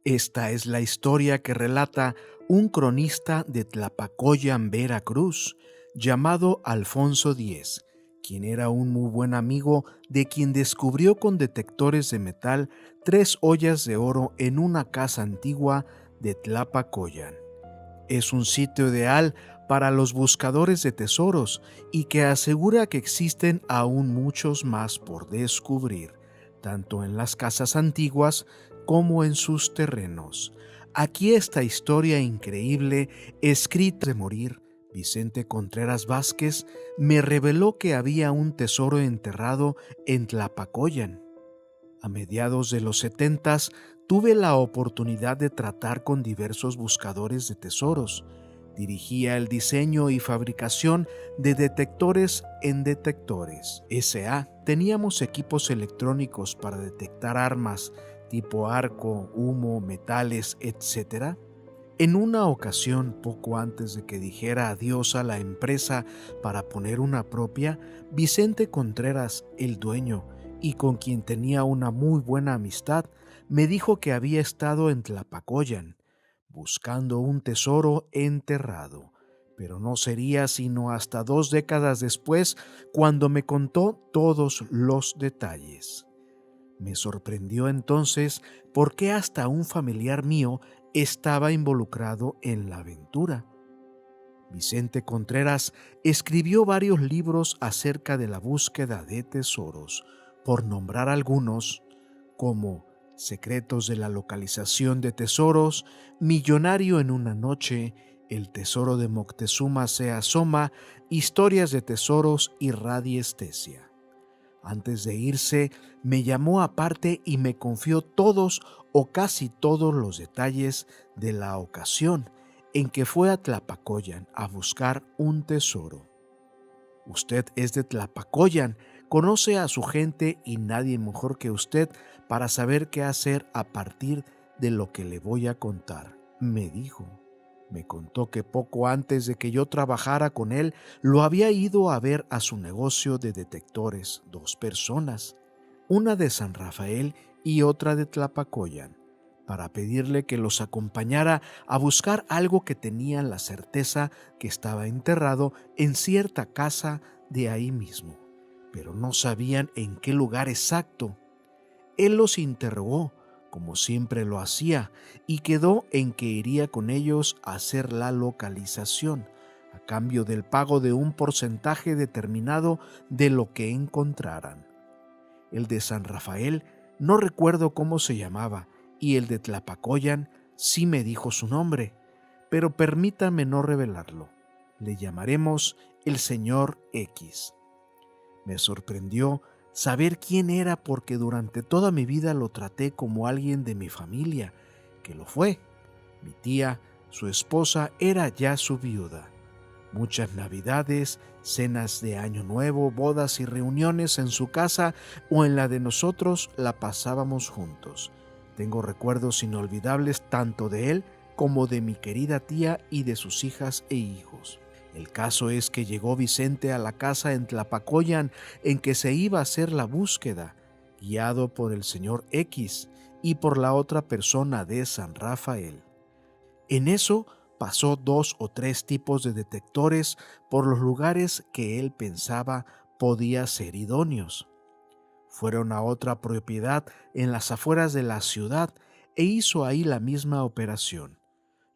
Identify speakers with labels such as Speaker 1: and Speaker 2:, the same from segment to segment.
Speaker 1: Esta es la historia que relata un cronista de Tlapacoyan, Veracruz, llamado Alfonso Díez, quien era un muy buen amigo de quien descubrió con detectores de metal 3 ollas de oro en una casa antigua de Tlapacoyan. Es un sitio ideal para los buscadores de tesoros y que asegura que existen aún muchos más por descubrir, tanto en las casas antiguas como en sus terrenos. Aquí esta historia increíble, escrita de morir, Vicente Contreras Vázquez, me reveló que había un tesoro enterrado en Tlapacoyan. A mediados de los 70 tuve la oportunidad de tratar con diversos buscadores de tesoros. Dirigía el diseño y fabricación de Detectores en Detectores S.A. Teníamos equipos electrónicos para detectar armas tipo arco, humo, metales, etc. En una ocasión, poco antes de que dijera adiós a la empresa para poner una propia, Vicente Contreras, el dueño, y con quien tenía una muy buena amistad, me dijo que había estado en Tlapacoyan, buscando un tesoro enterrado, pero no sería sino hasta 2 décadas después cuando me contó todos los detalles. Me sorprendió entonces por qué hasta un familiar mío estaba involucrado en la aventura. Vicente Contreras escribió varios libros acerca de la búsqueda de tesoros, por nombrar algunos, como Secretos de la localización de tesoros, Millonario en una noche, El tesoro de Moctezuma se asoma, Historias de tesoros y Radiestesia. Antes de irse, me llamó aparte y me confió todos o casi todos los detalles de la ocasión en que fue a Tlapacoyan a buscar un tesoro. Usted es de Tlapacoyan, conoce a su gente y nadie mejor que usted para saber qué hacer a partir de lo que le voy a contar, me dijo. Me contó que poco antes de que yo trabajara con él, lo había ido a ver a su negocio de detectores 2 personas, una de San Rafael y otra de Tlapacoyan, para pedirle que los acompañara a buscar algo que tenían la certeza que estaba enterrado en cierta casa de ahí mismo, pero no sabían en qué lugar exacto. Él los interrogó, como siempre lo hacía, y quedó en que iría con ellos a hacer la localización, a cambio del pago de un porcentaje determinado de lo que encontraran. El de San Rafael no recuerdo cómo se llamaba, y el de Tlapacoyan sí me dijo su nombre, pero permítame no revelarlo. Le llamaremos el señor X. Me sorprendió saber quién era porque durante toda mi vida lo traté como alguien de mi familia, que lo fue. Mi tía, su esposa, era ya su viuda. Muchas navidades, cenas de Año Nuevo, bodas y reuniones en su casa o en la de nosotros la pasábamos juntos. Tengo recuerdos inolvidables tanto de él como de mi querida tía y de sus hijas e hijos. El caso es que llegó Vicente a la casa en Tlapacoyan en que se iba a hacer la búsqueda, guiado por el señor X y por la otra persona de San Rafael. En eso pasó 2 o 3 tipos de detectores por los lugares que él pensaba podía ser idóneos. Fueron a otra propiedad en las afueras de la ciudad e hizo ahí la misma operación.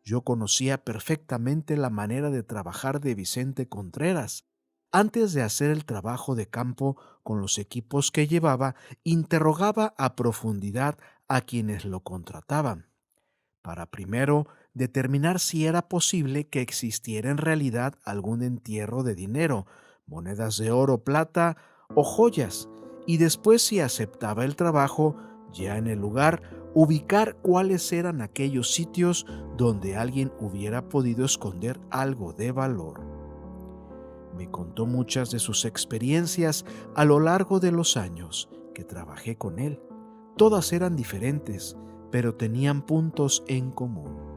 Speaker 1: Yo conocía perfectamente la manera de trabajar de Vicente Contreras. Antes de hacer el trabajo de campo con los equipos que llevaba, interrogaba a profundidad a quienes lo contrataban, para primero determinar si era posible que existiera en realidad algún entierro de dinero, monedas de oro, plata o joyas, y después, si aceptaba el trabajo, ya en el lugar, ubicar cuáles eran aquellos sitios donde alguien hubiera podido esconder algo de valor. Me contó muchas de sus experiencias a lo largo de los años que trabajé con él. Todas eran diferentes, pero tenían puntos en común.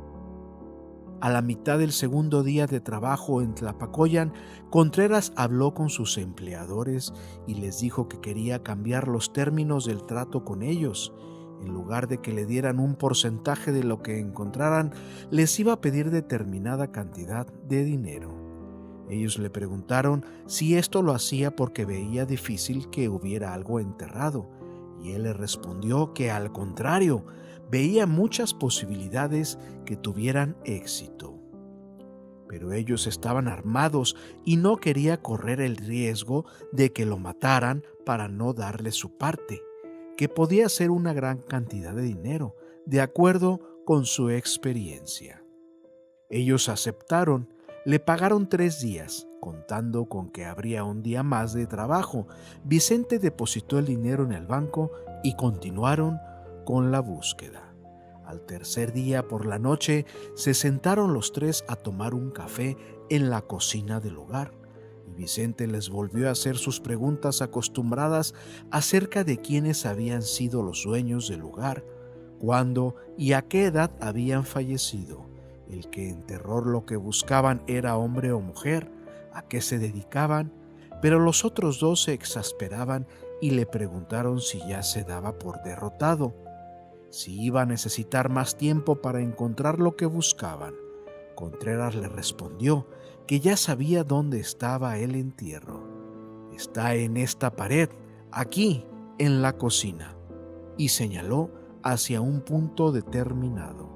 Speaker 1: A la mitad del segundo día de trabajo en Tlapacoyan, Contreras habló con sus empleadores y les dijo que quería cambiar los términos del trato con ellos, En lugar de que le dieran un porcentaje de lo que encontraran, les iba a pedir determinada cantidad de dinero. Ellos le preguntaron si esto lo hacía porque veía difícil que hubiera algo enterrado, y él les respondió que al contrario, veía muchas posibilidades que tuvieran éxito. Pero ellos estaban armados y no quería correr el riesgo de que lo mataran para no darle su parte, que podía ser una gran cantidad de dinero, de acuerdo con su experiencia. Ellos aceptaron, le pagaron 3 días, contando con que habría un día más de trabajo. Vicente depositó el dinero en el banco y continuaron con la búsqueda. Al tercer día por la noche se sentaron los tres a tomar un café en la cocina del hogar, y Vicente les volvió a hacer sus preguntas acostumbradas acerca de quiénes habían sido los dueños del lugar, cuándo y a qué edad habían fallecido, el que enterró lo que buscaban era hombre o mujer, a qué se dedicaban, pero los otros dos se exasperaban y le preguntaron si ya se daba por derrotado, si iba a necesitar más tiempo para encontrar lo que buscaban. Contreras le respondió que ya sabía dónde estaba el entierro. Está en esta pared, aquí, en la cocina, y señaló hacia un punto determinado.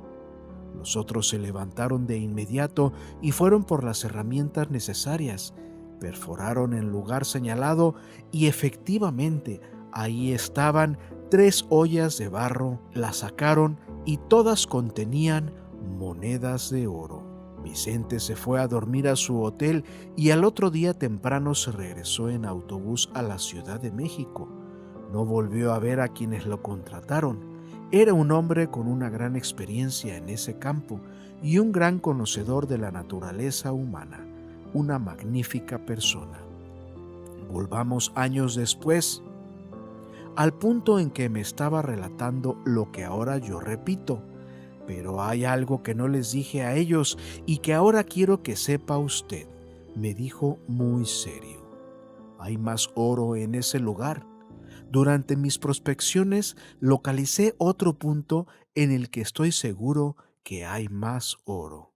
Speaker 1: Los otros se levantaron de inmediato y fueron por las herramientas necesarias. Perforaron el lugar señalado y efectivamente ahí estaban 3 ollas de barro, las sacaron y todas contenían monedas de oro. Vicente se fue a dormir a su hotel y al otro día temprano se regresó en autobús a la Ciudad de México. No volvió a ver a quienes lo contrataron. Era un hombre con una gran experiencia en ese campo y un gran conocedor de la naturaleza humana, una magnífica persona. Volvamos años después, al punto en que me estaba relatando lo que ahora yo repito, pero hay algo que no les dije a ellos y que ahora quiero que sepa usted, me dijo muy serio. Hay más oro en ese lugar. Durante mis prospecciones localicé otro punto en el que estoy seguro que hay más oro.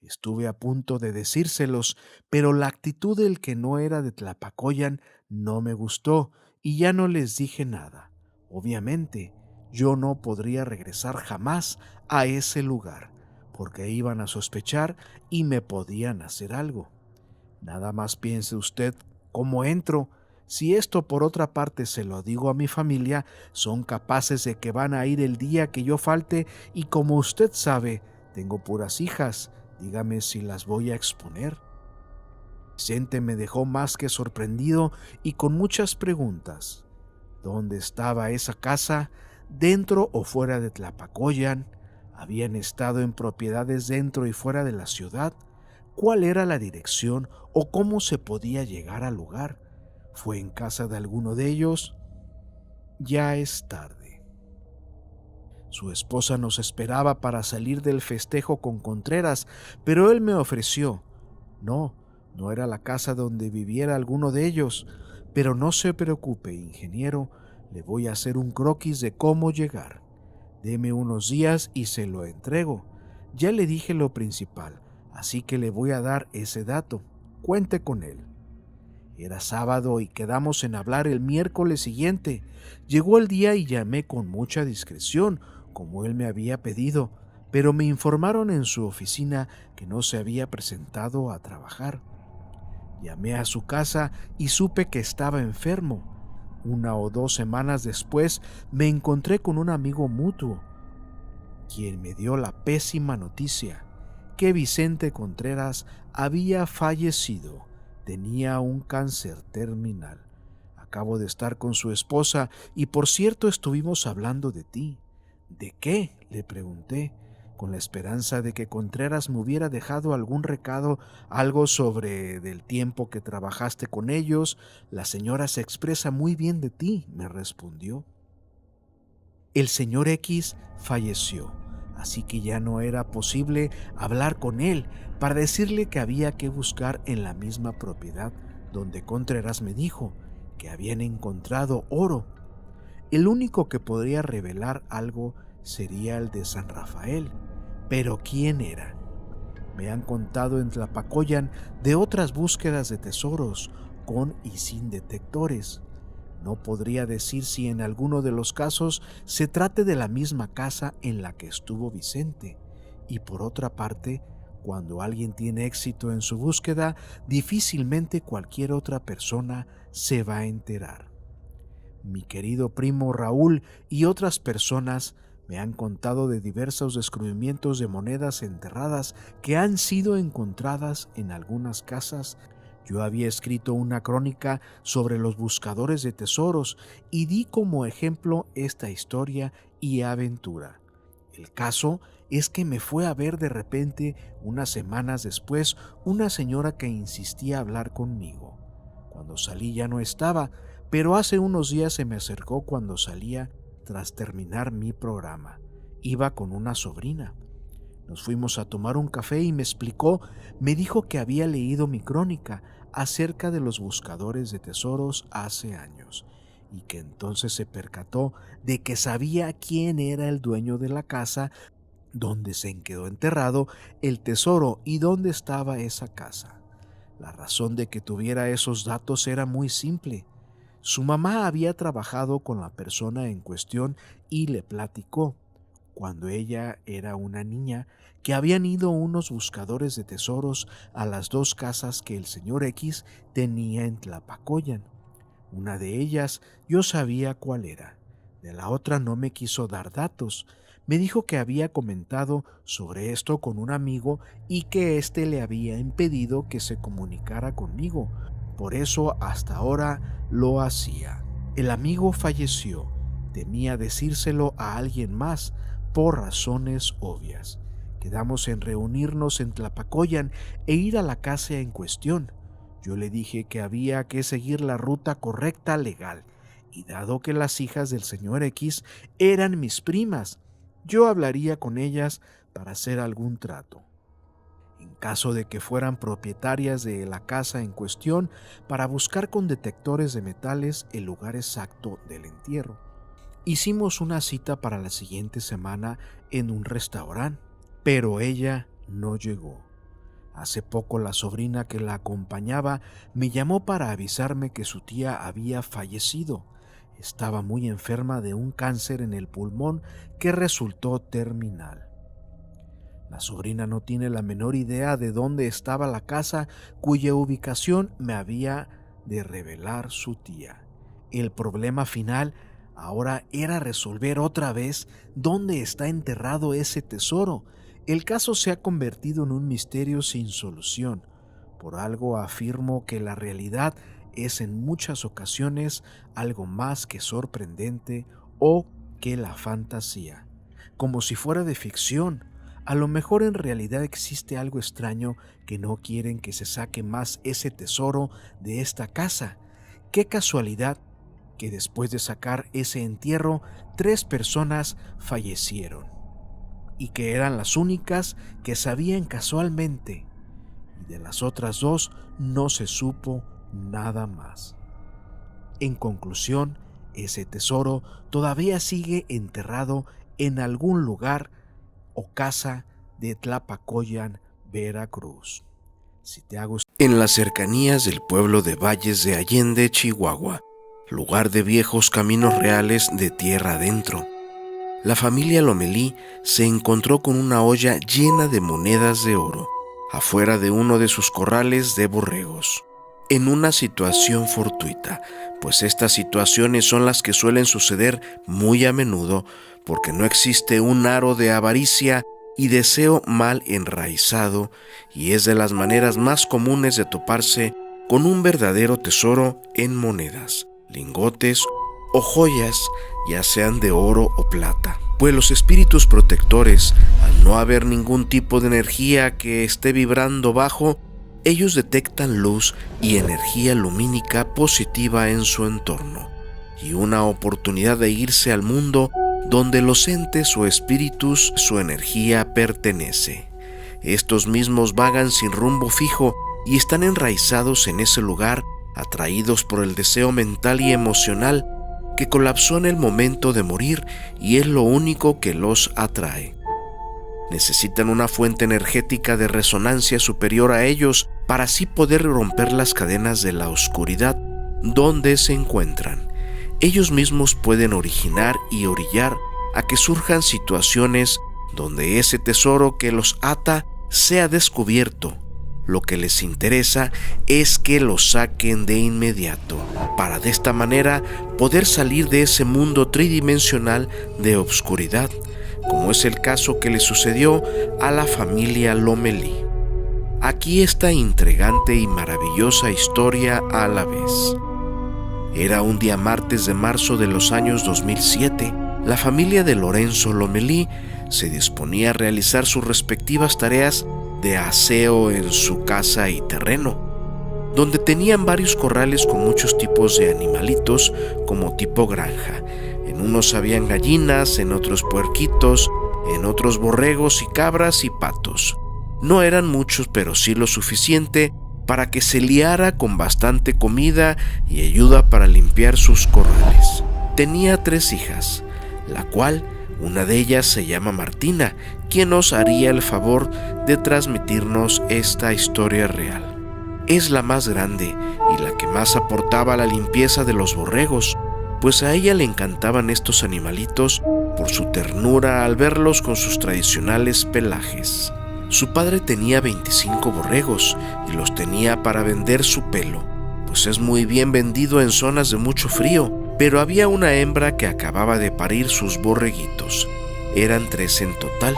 Speaker 1: Estuve a punto de decírselos, pero la actitud del que no era de Tlapacoyan no me gustó y ya no les dije nada. Obviamente, yo no podría regresar jamás a ese lugar, porque iban a sospechar y me podían hacer algo. Nada más piense usted cómo entro. Si esto por otra parte se lo digo a mi familia, son capaces de que van a ir el día que yo falte y como usted sabe, tengo puras hijas. Dígame si las voy a exponer. Vicente me dejó más que sorprendido y con muchas preguntas. ¿Dónde estaba esa casa? ¿Dentro o fuera de Tlapacoyan? ¿Habían estado en propiedades dentro y fuera de la ciudad? ¿Cuál era la dirección o cómo se podía llegar al lugar? ¿Fue en casa de alguno de ellos? Ya es tarde. Su esposa nos esperaba para salir del festejo con Contreras, pero él me ofreció. No era la casa donde viviera alguno de ellos, pero no se preocupe, ingeniero, le voy a hacer un croquis de cómo llegar. Deme unos días y se lo entrego. Ya le dije lo principal, así que le voy a dar ese dato. Cuente con él. Era sábado y quedamos en hablar el miércoles siguiente. Llegó el día y llamé con mucha discreción, como él me había pedido, pero me informaron en su oficina que no se había presentado a trabajar. Llamé a su casa y supe que estaba enfermo. 1 o 2 semanas después me encontré con un amigo mutuo, quien me dio la pésima noticia, que Vicente Contreras había fallecido. Tenía un cáncer terminal. Acabo de estar con su esposa y por cierto estuvimos hablando de ti. ¿De qué?, le pregunté, con la esperanza de que Contreras me hubiera dejado algún recado, algo sobre del tiempo que trabajaste con ellos. La señora se expresa muy bien de ti, me respondió. El señor X falleció, así que ya no era posible hablar con él para decirle que había que buscar en la misma propiedad donde Contreras me dijo que habían encontrado oro. el único que podría revelar algo sería el de San Rafael. Pero ¿quién era? Me han contado en Tlapacoyan de otras búsquedas de tesoros, con y sin detectores. No podría decir si en alguno de los casos se trate de la misma casa en la que estuvo Vicente. Y por otra parte, cuando alguien tiene éxito en su búsqueda, difícilmente cualquier otra persona se va a enterar. Mi querido primo Raúl y otras personas me han contado de diversos descubrimientos de monedas enterradas que han sido encontradas en algunas casas. Yo había escrito una crónica sobre los buscadores de tesoros y di como ejemplo esta historia y aventura. El caso es que me fue a ver de repente, unas semanas después, una señora que insistía a hablar conmigo. Cuando salí ya no estaba, pero hace unos días se me acercó cuando salía tras terminar mi programa. Iba con una sobrina. Nos fuimos a tomar un café y me dijo que había leído mi crónica acerca de los buscadores de tesoros hace años y que entonces se percató de que sabía quién era el dueño de la casa donde se quedó enterrado el tesoro y dónde estaba esa casa. La razón de que tuviera esos datos era muy simple. Su mamá había trabajado con la persona en cuestión y le platicó, cuando ella era una niña, que habían ido unos buscadores de tesoros a las 2 casas que el señor X tenía en Tlapacoyan. Una de ellas yo sabía cuál era, de la otra no me quiso dar datos. Me dijo que había comentado sobre esto con un amigo y que éste le había impedido que se comunicara conmigo. Por eso hasta ahora lo hacía. El amigo falleció. Temía decírselo a alguien más por razones obvias. Quedamos en reunirnos en Tlapacoyan e ir a la casa en cuestión. Yo le dije que había que seguir la ruta correcta legal, y dado que las hijas del señor X eran mis primas, yo hablaría con ellas para hacer algún trato. En caso de que fueran propietarias de la casa en cuestión, para buscar con detectores de metales el lugar exacto del entierro. Hicimos una cita para la siguiente semana en un restaurante, pero ella no llegó. Hace poco la sobrina que la acompañaba me llamó para avisarme que su tía había fallecido. Estaba muy enferma de un cáncer en el pulmón que resultó terminal. La sobrina no tiene la menor idea de dónde estaba la casa cuya ubicación me había de revelar su tía. El problema final ahora era resolver otra vez dónde está enterrado ese tesoro. El caso se ha convertido en un misterio sin solución. Por algo afirmo que la realidad es en muchas ocasiones algo más que sorprendente o que la fantasía. Como si fuera de ficción, a lo mejor en realidad existe algo extraño que no quieren que se saque más ese tesoro de esta casa. Qué casualidad que después de sacar ese entierro, 3 personas fallecieron y que eran las únicas que sabían casualmente, y de las otras 2 no se supo nada más. En conclusión, ese tesoro todavía sigue enterrado en algún lugar o casa de Tlapacoyan, Veracruz. En las cercanías del pueblo de Valles de Allende, Chihuahua, lugar de viejos caminos reales de tierra adentro, la familia Lomelí se encontró con una olla llena de monedas de oro afuera de uno de sus corrales de borregos, en una situación fortuita, pues estas situaciones son las que suelen suceder muy a menudo porque no existe un aro de avaricia y deseo mal enraizado, y es de las maneras más comunes de toparse con un verdadero tesoro en monedas, lingotes o joyas, ya sean de oro o plata. Pues los espíritus protectores, al no haber ningún tipo de energía que esté vibrando bajo, ellos detectan luz y energía lumínica positiva en su entorno, y una oportunidad de irse al mundo donde los entes o espíritus su energía pertenece. Estos mismos vagan sin rumbo fijo y están enraizados en ese lugar, atraídos por el deseo mental y emocional que colapsó en el momento de morir y es lo único que los atrae. Necesitan una fuente energética de resonancia superior a ellos para así poder romper las cadenas de la oscuridad donde se encuentran. Ellos mismos pueden originar y orillar a que surjan situaciones donde ese tesoro que los ata sea descubierto. Lo que les interesa es que lo saquen de inmediato, para de esta manera poder salir de ese mundo tridimensional de obscuridad, como es el caso que le sucedió a la familia Lomelí. Aquí esta intrigante y maravillosa historia a la vez. Era un día martes de marzo de los años 2007. La familia de Lorenzo Lomelí se disponía a realizar sus respectivas tareas de aseo en su casa y terreno, donde tenían varios corrales con muchos tipos de animalitos como tipo granja. En unos habían gallinas, en otros puerquitos, en otros borregos y cabras y patos. No eran muchos, pero sí lo suficiente para que se liara con bastante comida y ayuda para limpiar sus corrales. Tenía 3 hijas, la cual una de ellas se llama Martina, quien nos haría el favor de transmitirnos esta historia real. Es la más grande y la que más aportaba a la limpieza de los borregos, pues a ella le encantaban estos animalitos por su ternura al verlos con sus tradicionales pelajes. Su padre tenía 25 borregos y los tenía para vender su pelo, pues es muy bien vendido en zonas de mucho frío, pero había una hembra que acababa de parir sus borreguitos. Eran 3 en total.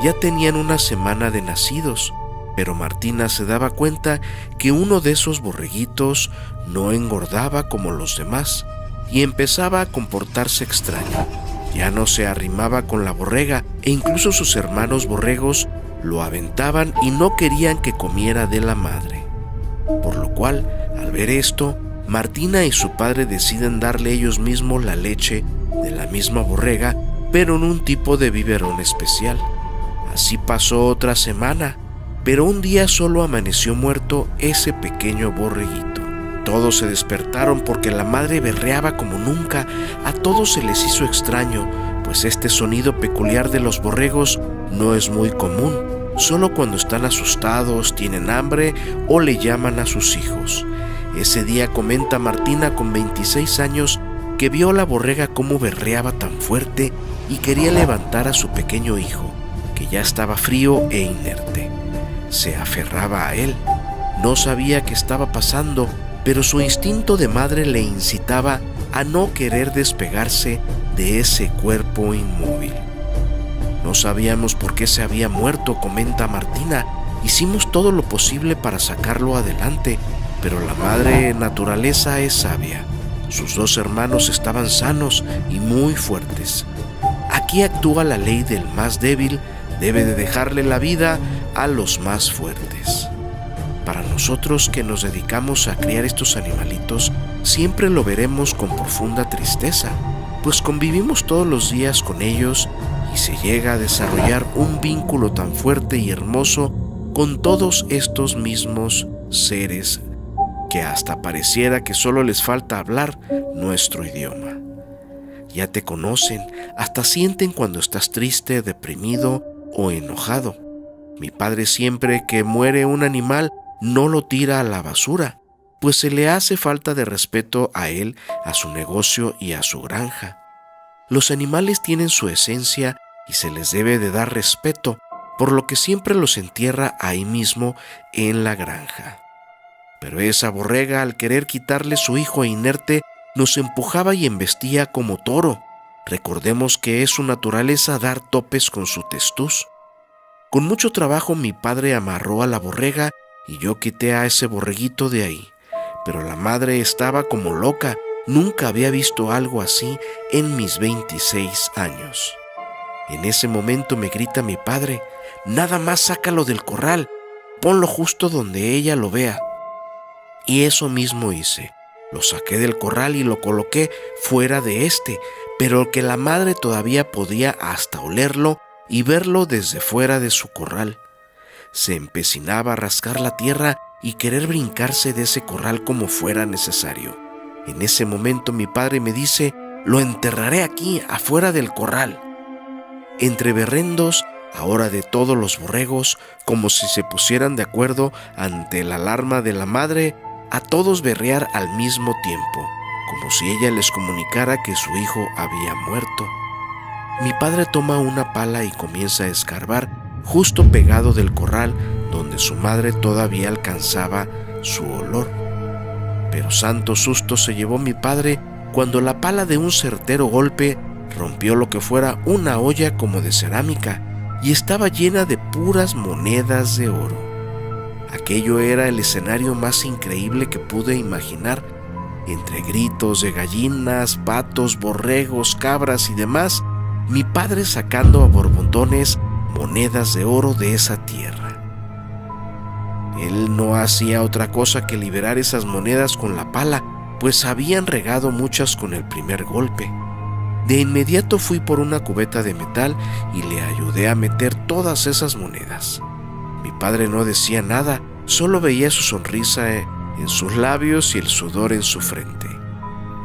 Speaker 1: Ya tenían una semana de nacidos, pero Martina se daba cuenta que uno de esos borreguitos no engordaba como los demás y empezaba a comportarse extraño. Ya no se arrimaba con la borrega e incluso sus hermanos borregos lo aventaban y no querían que comiera de la madre. Por lo cual, al ver esto, Martina y su padre deciden darle ellos mismos la leche de la misma borrega, pero en un tipo de biberón especial. Así pasó otra semana, pero un día solo amaneció muerto ese pequeño borreguito. Todos se despertaron porque la madre berreaba como nunca. A todos se les hizo extraño, pues este sonido peculiar de los borregos no es muy común, solo cuando están asustados, tienen hambre o le llaman a sus hijos. Ese día comenta Martina, con 26 años, que vio a la borrega cómo berreaba tan fuerte y quería levantar a su pequeño hijo, que ya estaba frío e inerte. Se aferraba a él. No sabía qué estaba pasando, pero su instinto de madre le incitaba a no querer despegarse de ese cuerpo inmóvil. No sabíamos por qué se había muerto, comenta Martina. Hicimos todo lo posible para sacarlo adelante, pero la madre naturaleza es sabia. Sus 2 hermanos estaban sanos y muy fuertes. Aquí actúa la ley del más débil, debe de dejarle la vida a los más fuertes. Para nosotros que nos dedicamos a criar estos animalitos, siempre lo veremos con profunda tristeza, pues convivimos todos los días con ellos y se llega a desarrollar un vínculo tan fuerte y hermoso con todos estos mismos seres que hasta pareciera que solo les falta hablar nuestro idioma. Ya te conocen, hasta sienten cuando estás triste, deprimido o enojado. Mi padre, siempre que muere un animal, no lo tira a la basura, pues se le hace falta de respeto a él, a su negocio y a su granja. Los animales tienen su esencia y se les debe de dar respeto, por lo que siempre los entierra ahí mismo en la granja. Pero esa borrega, al querer quitarle su hijo inerte, nos empujaba y embestía como toro. Recordemos que es su naturaleza dar topes con su testuz. Con mucho trabajo mi padre amarró a la borrega y yo quité a ese borreguito de ahí. Pero la madre estaba como loca. Nunca había visto algo así en mis 26 años. En ese momento me grita mi padre: «Nada más sácalo del corral, ponlo justo donde ella lo vea». Y eso mismo hice. Lo saqué del corral y lo coloqué fuera de pero que la madre todavía podía hasta olerlo y verlo desde fuera de su corral. Se empecinaba a rascar la tierra y querer brincarse de ese corral como fuera necesario. En ese momento mi padre me dice: lo enterraré aquí, afuera del corral. Entre berrendos, ahora de todos los borregos, como si se pusieran de acuerdo ante la alarma de la madre, a todos berrear al mismo tiempo, como si ella les comunicara que su hijo había muerto. Mi padre toma una pala y comienza a escarbar justo pegado del corral donde su madre todavía alcanzaba su olor. Pero santo susto se llevó mi padre cuando la pala de un certero golpe rompió lo que fuera una olla como de cerámica y estaba llena de puras monedas de oro. Aquello era el escenario más increíble que pude imaginar. Entre gritos de gallinas, patos, borregos, cabras y demás, mi padre sacando a borbotones monedas de oro de esa tierra. Él no hacía otra cosa que liberar esas monedas con la pala, pues habían regado muchas con el primer golpe. De inmediato fui por una cubeta de metal y le ayudé a meter todas esas monedas. Mi padre no decía nada, solo veía su sonrisa en sus labios y el sudor en su frente.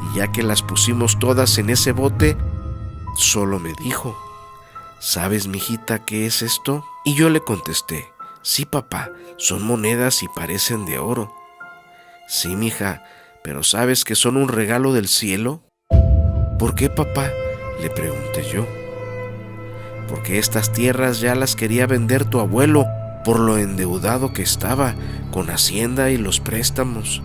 Speaker 1: Y ya que las pusimos todas en ese bote, solo me dijo: ¿sabes, mijita, qué es esto? Y yo le contesté: sí, papá, son monedas y parecen de oro. Sí, mija, pero ¿sabes que son un regalo del cielo? ¿Por qué, papá?, le pregunté yo. Porque estas tierras ya las quería vender tu abuelo por lo endeudado que estaba con Hacienda y los préstamos.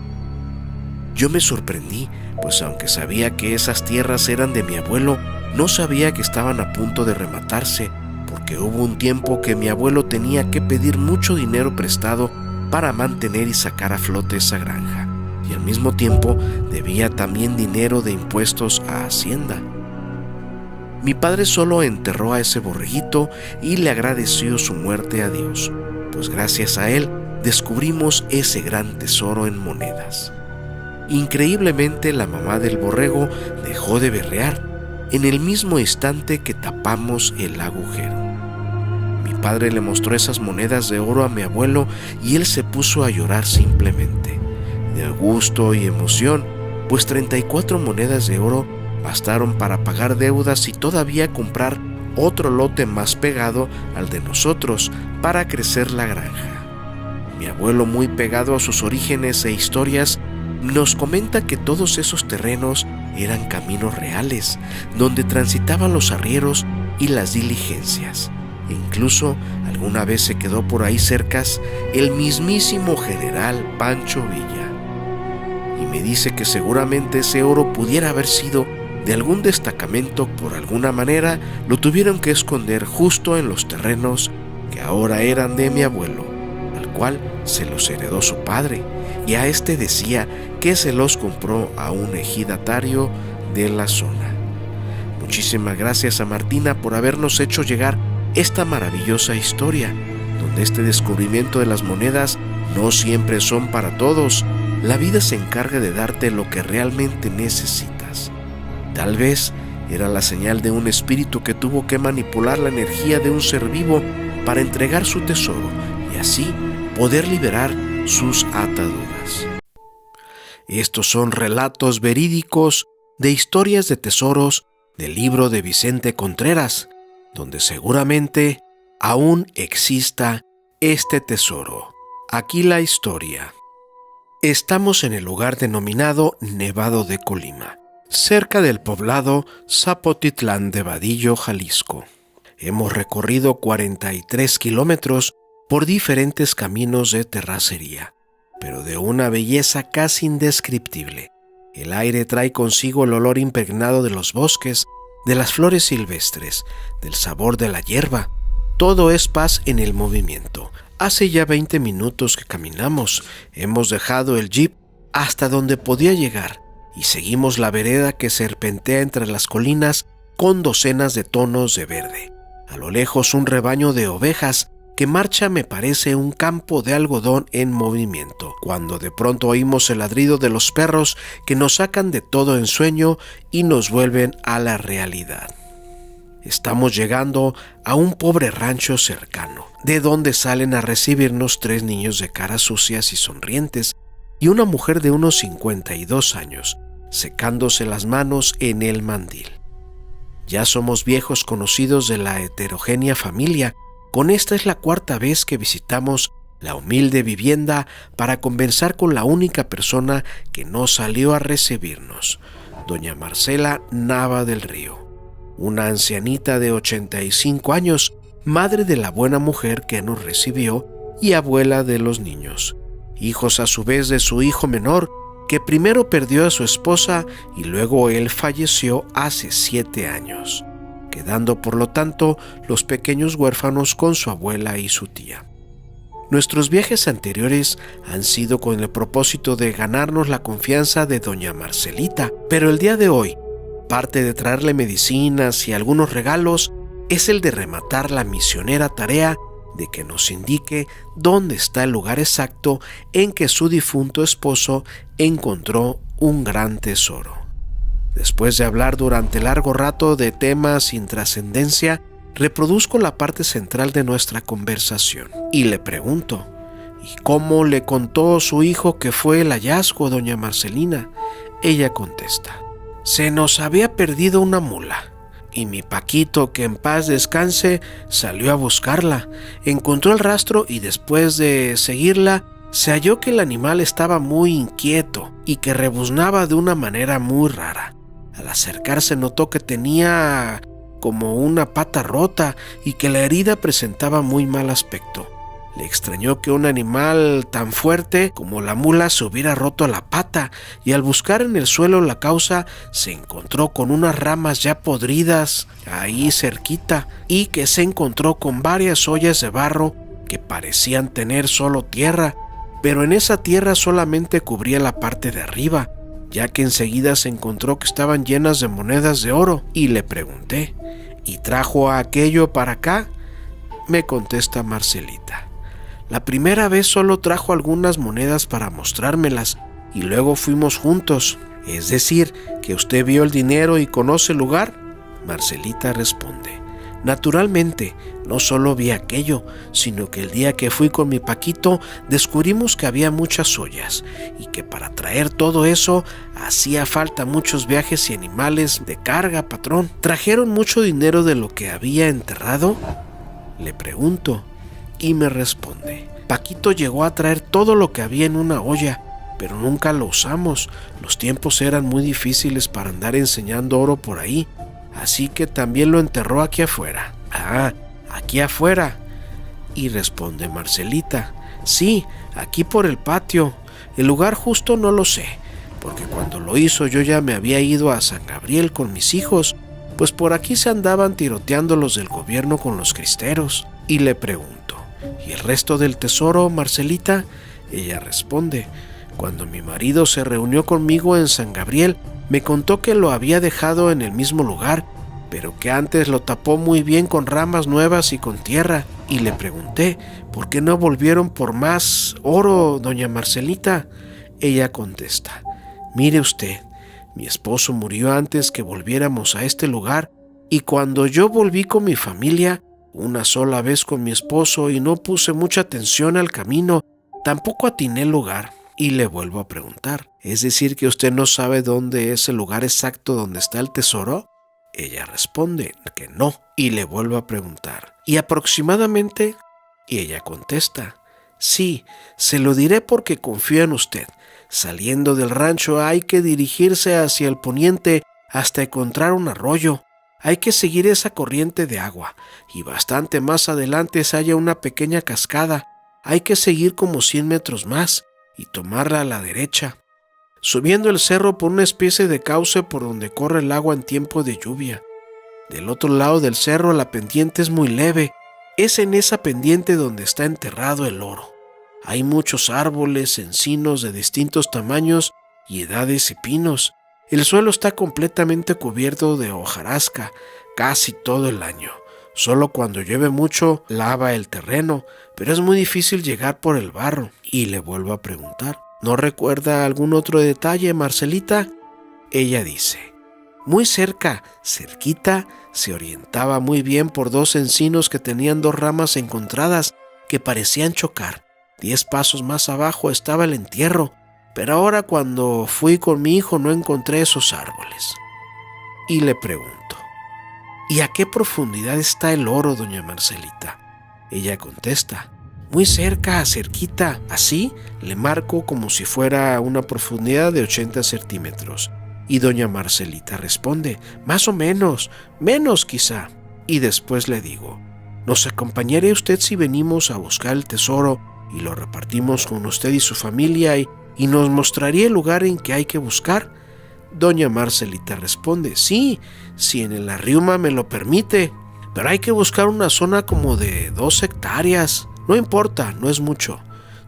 Speaker 1: Yo me sorprendí, pues aunque sabía que esas tierras eran de mi abuelo, no sabía que estaban a punto de rematarse, porque hubo un tiempo que mi abuelo tenía que pedir mucho dinero prestado para mantener y sacar a flote esa granja, y al mismo tiempo debía también dinero de impuestos a Hacienda. Mi padre solo enterró a ese borreguito y le agradeció su muerte a Dios, pues gracias a él descubrimos ese gran tesoro en monedas. Increíblemente, la mamá del borrego dejó de berrear en el mismo instante que tapamos el agujero. Mi padre le mostró esas monedas de oro a mi abuelo y él se puso a llorar simplemente, de gusto y emoción, pues 34 monedas de oro bastaron para pagar deudas y todavía comprar otro lote más pegado al de nosotros para crecer la granja. Mi abuelo, muy pegado a sus orígenes e historias, nos comenta que todos esos terrenos eran caminos reales, donde transitaban los arrieros y las diligencias. E incluso alguna vez se quedó por ahí cercas el mismísimo general Pancho Villa. Y me dice que seguramente ese oro pudiera haber sido de algún destacamento. Por alguna manera lo tuvieron que esconder justo en los terrenos que ahora eran de mi abuelo, al cual se los heredó su padre, y a este decía que se los compró a un ejidatario de la zona. Muchísimas gracias a Martina por habernos hecho llegar esta maravillosa historia, donde este descubrimiento de las monedas no siempre son para todos. La vida se encarga de darte lo que realmente necesitas. Tal vez era la señal de un espíritu que tuvo que manipular la energía de un ser vivo para entregar su tesoro y así poder liberar sus ataduras. Estos son relatos verídicos de historias de tesoros del libro de Vicente Contreras, donde seguramente aún exista este tesoro. Aquí la historia. Estamos en el lugar denominado Nevado de Colima, cerca del poblado Zapotitlán de Vadillo, Jalisco. Hemos recorrido 43 kilómetros por diferentes caminos de terracería, pero de una belleza casi indescriptible. El aire trae consigo el olor impregnado de los bosques, de las flores silvestres, del sabor de la hierba. Todo es paz en el movimiento. Hace ya 20 minutos que caminamos. Hemos dejado el jeep hasta donde podía llegar y seguimos la vereda que serpentea entre las colinas con docenas de tonos de verde. A lo lejos un rebaño de ovejas que marcha, me parece un campo de algodón en movimiento, cuando de pronto oímos el ladrido de los perros que nos sacan de todo ensueño y nos vuelven a la realidad. Estamos llegando a un pobre rancho cercano, de donde salen a recibirnos 3 niños de caras sucias y sonrientes y una mujer de unos 52 años, secándose las manos en el mandil. Ya somos viejos conocidos de la heterogénea familia. Con esta es la cuarta vez que visitamos la humilde vivienda para conversar con la única persona que no salió a recibirnos, doña Marcela Nava del Río, una ancianita de 85 años, madre de la buena mujer que nos recibió y abuela de los niños, hijos a su vez de su hijo menor, que primero perdió a su esposa y luego él falleció hace 7 años, quedando por lo tanto los pequeños huérfanos con su abuela y su tía. Nuestros viajes anteriores han sido con el propósito de ganarnos la confianza de doña Marcelita, pero el día de hoy, aparte de traerle medicinas y algunos regalos, es el de rematar la misionera tarea de que nos indique dónde está el lugar exacto en que su difunto esposo encontró un gran tesoro. Después de hablar durante largo rato de temas sin trascendencia, reproduzco la parte central de nuestra conversación y le pregunto: ¿y cómo le contó su hijo que fue el hallazgo, doña Marcelina? Ella contesta: se nos había perdido una mula y mi Paquito, que en paz descanse, salió a buscarla. Encontró el rastro y después de seguirla, se halló que el animal estaba muy inquieto y que rebuznaba de una manera muy rara. Al acercarse notó que tenía como una pata rota y que la herida presentaba muy mal aspecto. Le extrañó que un animal tan fuerte como la mula se hubiera roto la pata, y al buscar en el suelo la causa se encontró con unas ramas ya podridas ahí cerquita, y que se encontró con varias ollas de barro que parecían tener solo tierra, pero en esa tierra solamente cubría la parte de arriba, ya que enseguida se encontró que estaban llenas de monedas de oro. Y le pregunté: ¿y trajo aquello para acá? Me contesta Marcelita: la primera vez solo trajo algunas monedas para mostrármelas y luego fuimos juntos. ¿Es decir, que usted vio el dinero y conoce el lugar? Marcelita responde: naturalmente, no solo vi aquello, sino que el día que fui con mi Paquito descubrimos que había muchas ollas y que para traer todo eso hacía falta muchos viajes y animales de carga, patrón. ¿Trajeron mucho dinero de lo que había enterrado? Le pregunto y me responde: Paquito llegó a traer todo lo que había en una olla, pero nunca lo usamos. Los tiempos eran muy difíciles para andar enseñando oro por ahí, así que también lo enterró aquí afuera. Ah, aquí afuera. Y responde Marcelita: sí, aquí por el patio. El lugar justo no lo sé, porque cuando lo hizo yo ya me había ido a San Gabriel con mis hijos, pues por aquí se andaban tiroteando los del gobierno con los cristeros. Y le pregunto: ¿y el resto del tesoro, Marcelita? Ella responde: cuando mi marido se reunió conmigo en San Gabriel, me contó que lo había dejado en el mismo lugar, pero que antes lo tapó muy bien con ramas nuevas y con tierra. Y le pregunté: ¿por qué no volvieron por más oro, doña Marcelita? Ella contesta: mire usted, mi esposo murió antes que volviéramos a este lugar, y cuando yo volví con mi familia, una sola vez con mi esposo, y no puse mucha atención al camino, tampoco atiné el lugar. Y le vuelvo a preguntar: ¿es decir que usted no sabe dónde es el lugar exacto donde está el tesoro? Ella responde que no. Y le vuelvo a preguntar: ¿y aproximadamente? Y ella contesta: sí, se lo diré porque confío en usted. Saliendo del rancho hay que dirigirse hacia el poniente hasta encontrar un arroyo. Hay que seguir esa corriente de agua, y bastante más adelante se halla una pequeña cascada. Hay que seguir como 100 metros más y tomarla a la derecha, subiendo el cerro por una especie de cauce por donde corre el agua en tiempo de lluvia. Del otro lado del cerro la pendiente es muy leve. Es en esa pendiente donde está enterrado el oro. Hay muchos árboles, encinos de distintos tamaños y edades y pinos. El suelo está completamente cubierto de hojarasca casi todo el año. Solo cuando llueve mucho lava el terreno, pero es muy difícil llegar por el barro. Y le vuelvo a preguntar: ¿no recuerda algún otro detalle, Marcelita? Ella dice: muy cerquita, se orientaba muy bien por 2 encinos que tenían 2 ramas encontradas que parecían chocar. 10 pasos más abajo estaba el entierro.
Speaker 2: pero ahora cuando fui con mi hijo no encontré esos árboles. Y le pregunto: ¿y a qué profundidad está el oro, doña Marcelita? Ella contesta: muy cerca, cerquita. Así le marco como si fuera una profundidad de 80 centímetros. Y doña Marcelita responde: más o menos, menos quizá. Y después le digo: ¿nos acompañaría usted si venimos a buscar el tesoro y lo repartimos con usted y su familia y nos mostraría el lugar en que hay que buscar? Doña Marcelita responde: sí, si en el Arriuma me lo permite, pero hay que buscar una zona como de 2 hectáreas. No importa, no es mucho.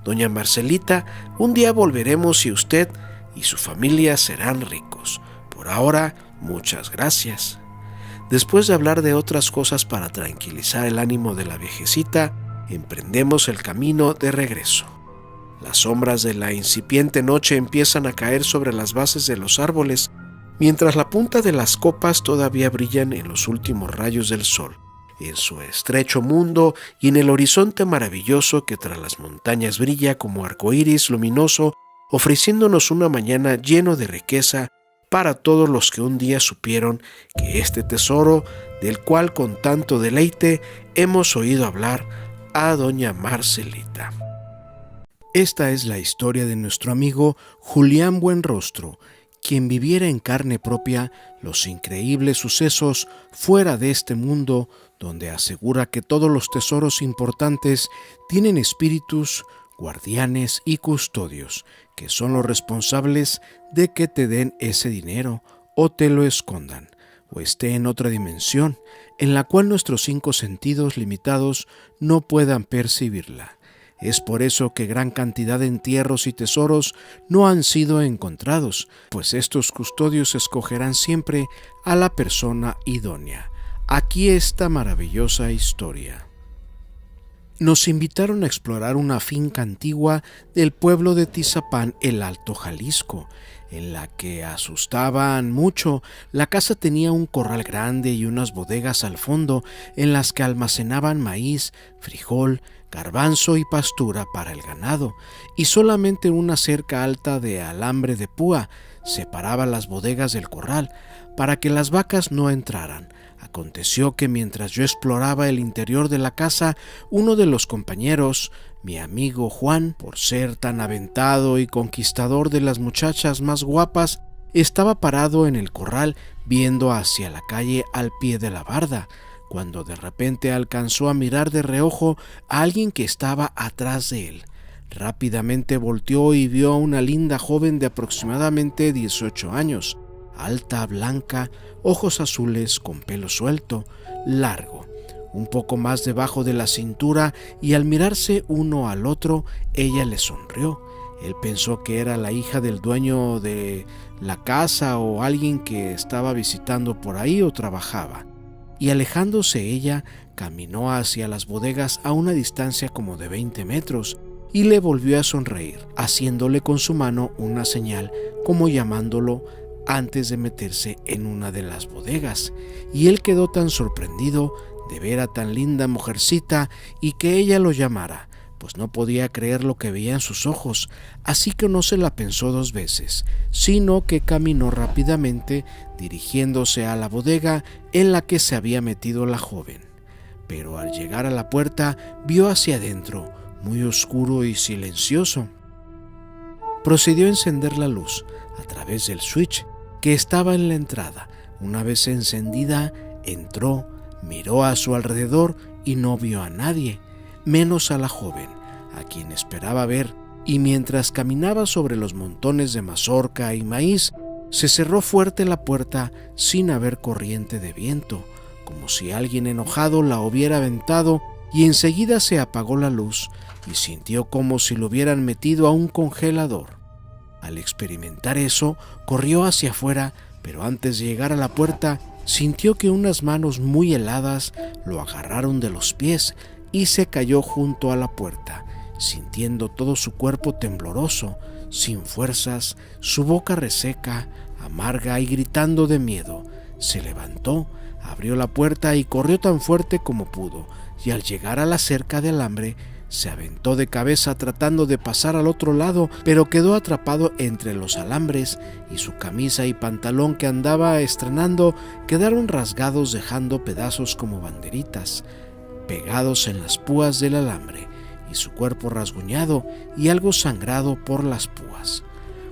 Speaker 2: Doña Marcelita, un día volveremos y usted y su familia serán ricos. Por ahora, muchas gracias. Después de hablar de otras cosas para tranquilizar el ánimo de la viejecita, emprendemos el camino de regreso. Las sombras de la incipiente noche empiezan a caer sobre las bases de los árboles, mientras la punta de las copas todavía brillan en los últimos rayos del sol, en su estrecho mundo y en el horizonte maravilloso que tras las montañas brilla como arcoíris luminoso, ofreciéndonos una mañana lleno de riqueza para todos los que un día supieron que este tesoro, del cual con tanto deleite hemos oído hablar a doña Marcelita.
Speaker 1: Esta es la historia de nuestro amigo Julián Buenrostro, quien viviera en carne propia los increíbles sucesos fuera de este mundo, donde asegura que todos los tesoros importantes tienen espíritus, guardianes y custodios, que son los responsables de que te den ese dinero o te lo escondan, o esté en otra dimensión, en la cual nuestros 5 sentidos limitados no puedan percibirla. Es por eso que gran cantidad de entierros y tesoros no han sido encontrados, pues estos custodios escogerán siempre a la persona idónea. Aquí esta maravillosa historia. Nos invitaron a explorar una finca antigua del pueblo de Tizapán, el Alto Jalisco, en la que asustaban mucho. La casa tenía un corral grande y unas bodegas al fondo en las que almacenaban maíz, frijol, garbanzo y pastura para el ganado, y solamente una cerca alta de alambre de púa separaba las bodegas del corral para que las vacas no entraran. Aconteció que mientras yo exploraba el interior de la casa, uno de los compañeros, mi amigo Juan, por ser tan aventado y conquistador de las muchachas más guapas, estaba parado en el corral viendo hacia la calle al pie de la barda, cuando de repente alcanzó a mirar de reojo a alguien que estaba atrás de él. Rápidamente volteó y vio a una linda joven de aproximadamente 18 años, alta, blanca, ojos azules, con pelo suelto, largo, un poco más debajo de la cintura, y al mirarse uno al otro, ella le sonrió. Él pensó que era la hija del dueño de la casa o alguien que estaba visitando por ahí o trabajaba. Y alejándose ella, caminó hacia las bodegas a una distancia como de 20 metros y le volvió a sonreír, haciéndole con su mano una señal como llamándolo antes de meterse en una de las bodegas. Y él quedó tan sorprendido de ver a tan linda mujercita y que ella lo llamara, pues no podía creer lo que veía en sus ojos, así que no se la pensó 2 veces, sino que caminó rápidamente dirigiéndose a la bodega en la que se había metido la joven. Pero al llegar a la puerta vio hacia adentro, muy oscuro y silencioso. Procedió a encender la luz a través del switch que estaba en la entrada. Una vez encendida, entró, miró a su alrededor y no vio a nadie, menos a la joven, a quien esperaba ver, y mientras caminaba sobre los montones de mazorca y maíz, se cerró fuerte la puerta sin haber corriente de viento, como si alguien enojado la hubiera aventado, y enseguida se apagó la luz y sintió como si lo hubieran metido a un congelador. Al experimentar eso, corrió hacia afuera, pero antes de llegar a la puerta, sintió que unas manos muy heladas lo agarraron de los pies y se cayó junto a la puerta, sintiendo todo su cuerpo tembloroso, sin fuerzas, su boca reseca, amarga y gritando de miedo. Se levantó, abrió la puerta y corrió tan fuerte como pudo, y al llegar a la cerca de alambre,
Speaker 2: Se aventó de cabeza tratando de pasar al otro lado, pero quedó atrapado entre los alambres y su camisa y pantalón que andaba estrenando quedaron rasgados, dejando pedazos como banderitas pegados en las púas del alambre, y su cuerpo rasguñado y algo sangrado por las púas.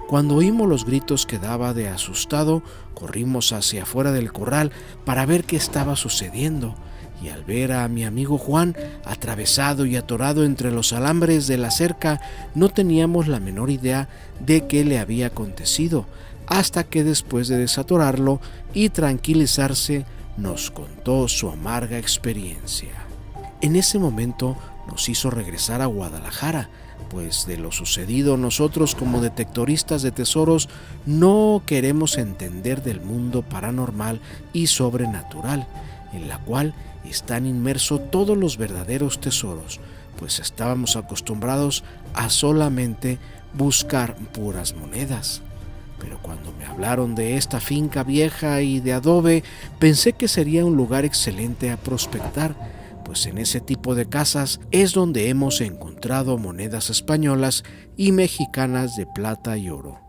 Speaker 2: Cuando oímos los gritos que daba de asustado, corrimos hacia afuera del corral para ver qué estaba sucediendo, y al ver a mi amigo Juan atravesado y atorado entre los alambres de la cerca, no teníamos la menor idea de qué le había acontecido, hasta que después de desatorarlo y tranquilizarse, nos contó su amarga experiencia. En ese momento nos hizo regresar a Guadalajara, pues de lo sucedido nosotros como detectoristas de tesoros no queremos entender del mundo paranormal y sobrenatural, en la cual están inmersos todos los verdaderos tesoros, pues estábamos acostumbrados a solamente buscar puras monedas. Pero cuando me hablaron de esta finca vieja y de adobe, pensé que sería un lugar excelente a prospectar, pues en ese tipo de casas es donde hemos encontrado monedas españolas y mexicanas de plata y oro.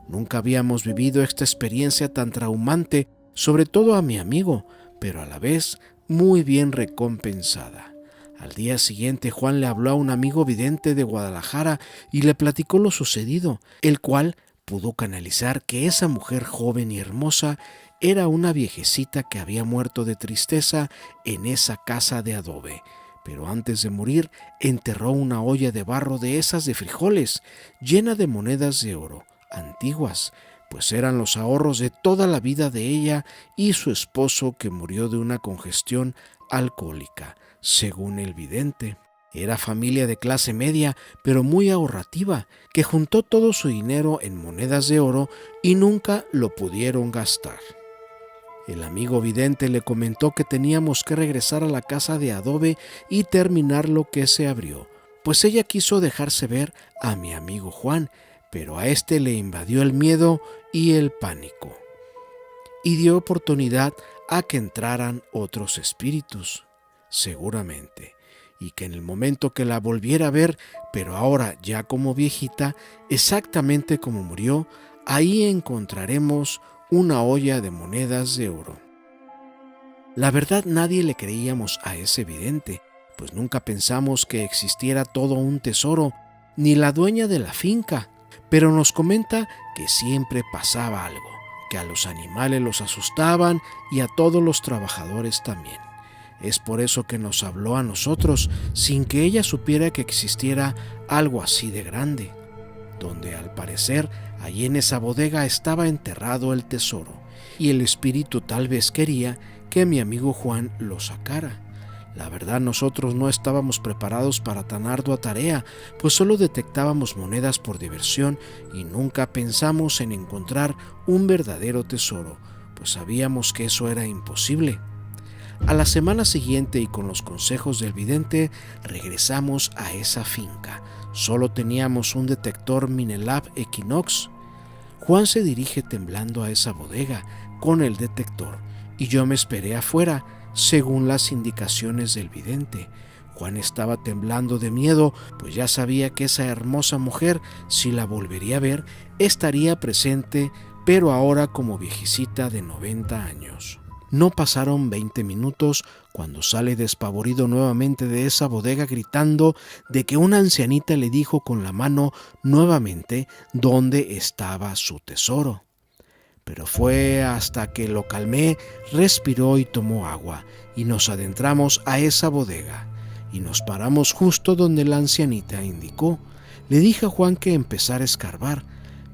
Speaker 2: Nunca habíamos vivido esta experiencia tan traumante, sobre todo a mi amigo, pero a la vez muy bien recompensada. Al día siguiente Juan le habló a un amigo vidente de Guadalajara y le platicó lo sucedido, el cual pudo canalizar que esa mujer joven y hermosa era una viejecita que había muerto de tristeza en esa casa de adobe, pero antes de morir enterró una olla de barro de esas de frijoles, llena de monedas de oro, antiguas, pues eran los ahorros de toda la vida de ella y su esposo, que murió de una congestión alcohólica, según el vidente. Era familia de clase media, pero muy ahorrativa, que juntó todo su dinero en monedas de oro y nunca lo pudieron gastar. El amigo vidente le comentó que teníamos que regresar a la casa de adobe y terminar lo que se abrió, pues ella quiso dejarse ver a mi amigo Juan, pero a este le invadió el miedo y el pánico, y dio oportunidad a que entraran otros espíritus, seguramente, y que en el momento que la volviera a ver, pero ahora ya como viejita, exactamente como murió, ahí encontraremos una olla de monedas de oro. La verdad, nadie le creíamos a ese vidente, pues nunca pensamos que existiera todo un tesoro, ni la dueña de la finca, pero nos comenta que siempre pasaba algo, que a los animales los asustaban y a todos los trabajadores también. Es por eso que nos habló a nosotros sin que ella supiera que existiera algo así de grande, donde al parecer allí en esa bodega estaba enterrado el tesoro, y el espíritu tal vez quería que mi amigo Juan lo sacara. La verdad, nosotros no estábamos preparados para tan ardua tarea, pues solo detectábamos monedas por diversión y nunca pensamos en encontrar un verdadero tesoro, pues sabíamos que eso era imposible. A la semana siguiente, y con los consejos del vidente, regresamos a esa finca. Solo teníamos un detector Minelab Equinox. Juan se dirige temblando a esa bodega con el detector y yo me esperé afuera, según las indicaciones del vidente. Juan estaba temblando de miedo, pues ya sabía que esa hermosa mujer, si la volvería a ver, estaría presente, pero ahora como viejecita de 90 años. No pasaron 20 minutos cuando sale despavorido nuevamente de esa bodega gritando de que una ancianita le dijo con la mano nuevamente dónde estaba su tesoro. Pero fue hasta que lo calmé, respiró y tomó agua, y nos adentramos a esa bodega, y nos paramos justo donde la ancianita indicó. Le dije a Juan que empezara a escarbar,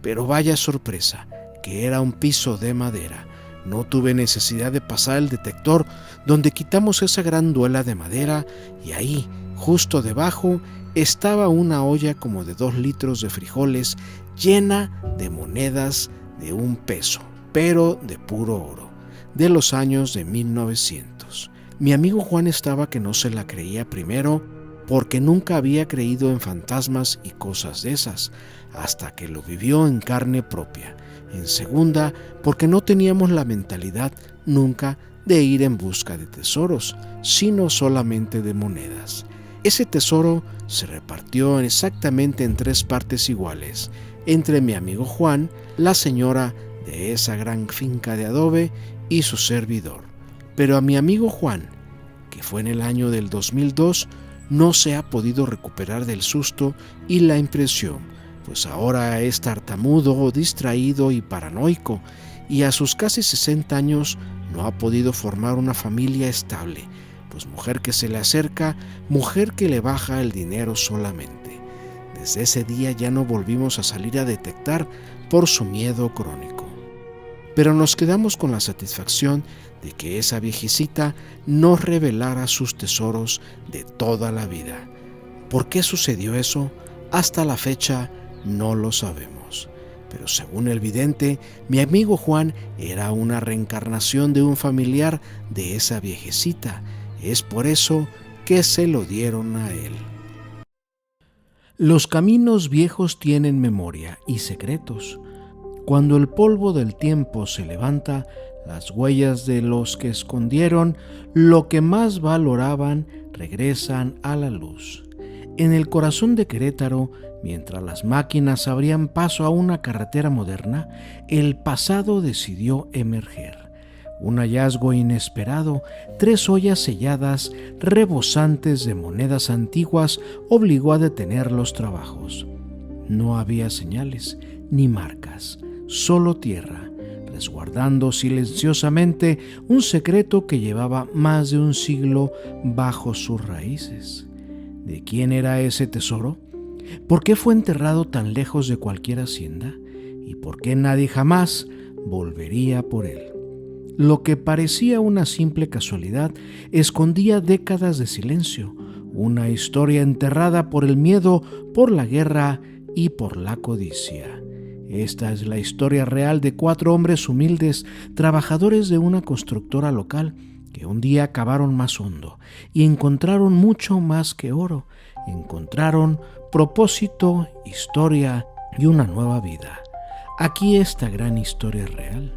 Speaker 2: pero vaya sorpresa, que era un piso de madera. No tuve necesidad de pasar el detector, donde quitamos esa gran duela de madera, y ahí, justo debajo, estaba una olla como de 2 litros de frijoles, llena de monedas de 1 peso, pero de puro oro, de los años de 1900. Mi amigo Juan estaba que no se la creía, primero porque nunca había creído en fantasmas y cosas de esas, hasta que lo vivió en carne propia. En segunda, porque no teníamos la mentalidad nunca de ir en busca de tesoros, sino solamente de monedas. Ese tesoro se repartió exactamente en 3 partes iguales, entre mi amigo Juan, la señora de esa gran finca de adobe y su servidor. Pero a mi amigo Juan, que fue en el año del 2002, no se ha podido recuperar del susto y la impresión, pues ahora es tartamudo, distraído y paranoico, y a sus casi 60 años no ha podido formar una familia estable, pues mujer que se le acerca, mujer que le baja el dinero solamente. Desde ese día ya no volvimos a salir a detectar por su miedo crónico. Pero nos quedamos con la satisfacción de que esa viejecita nos revelara sus tesoros de toda la vida. ¿Por qué sucedió eso? Hasta la fecha no lo sabemos. Pero según el vidente, mi amigo Juan era una reencarnación de un familiar de esa viejecita. Es por eso que se lo dieron a él.
Speaker 1: Los caminos viejos tienen memoria y secretos. Cuando el polvo del tiempo se levanta, las huellas de los que escondieron lo que más valoraban regresan a la luz. En el corazón de Querétaro, mientras las máquinas abrían paso a una carretera moderna, el pasado decidió emerger. Un hallazgo inesperado, 3 ollas selladas, rebosantes de monedas antiguas, obligó a detener los trabajos. No había señales ni marcas, solo tierra, resguardando silenciosamente un secreto que llevaba más de un siglo bajo sus raíces. ¿De quién era ese tesoro? ¿Por qué fue enterrado tan lejos de cualquier hacienda? ¿Y por qué nadie jamás volvería por él? Lo que parecía una simple casualidad escondía décadas de silencio, una historia enterrada por el miedo, por la guerra y por la codicia. Esta es la historia real de 4 hombres humildes, trabajadores de una constructora local, que un día cavaron más hondo y encontraron mucho más que oro. Encontraron propósito, historia y una nueva vida. Aquí esta gran historia real.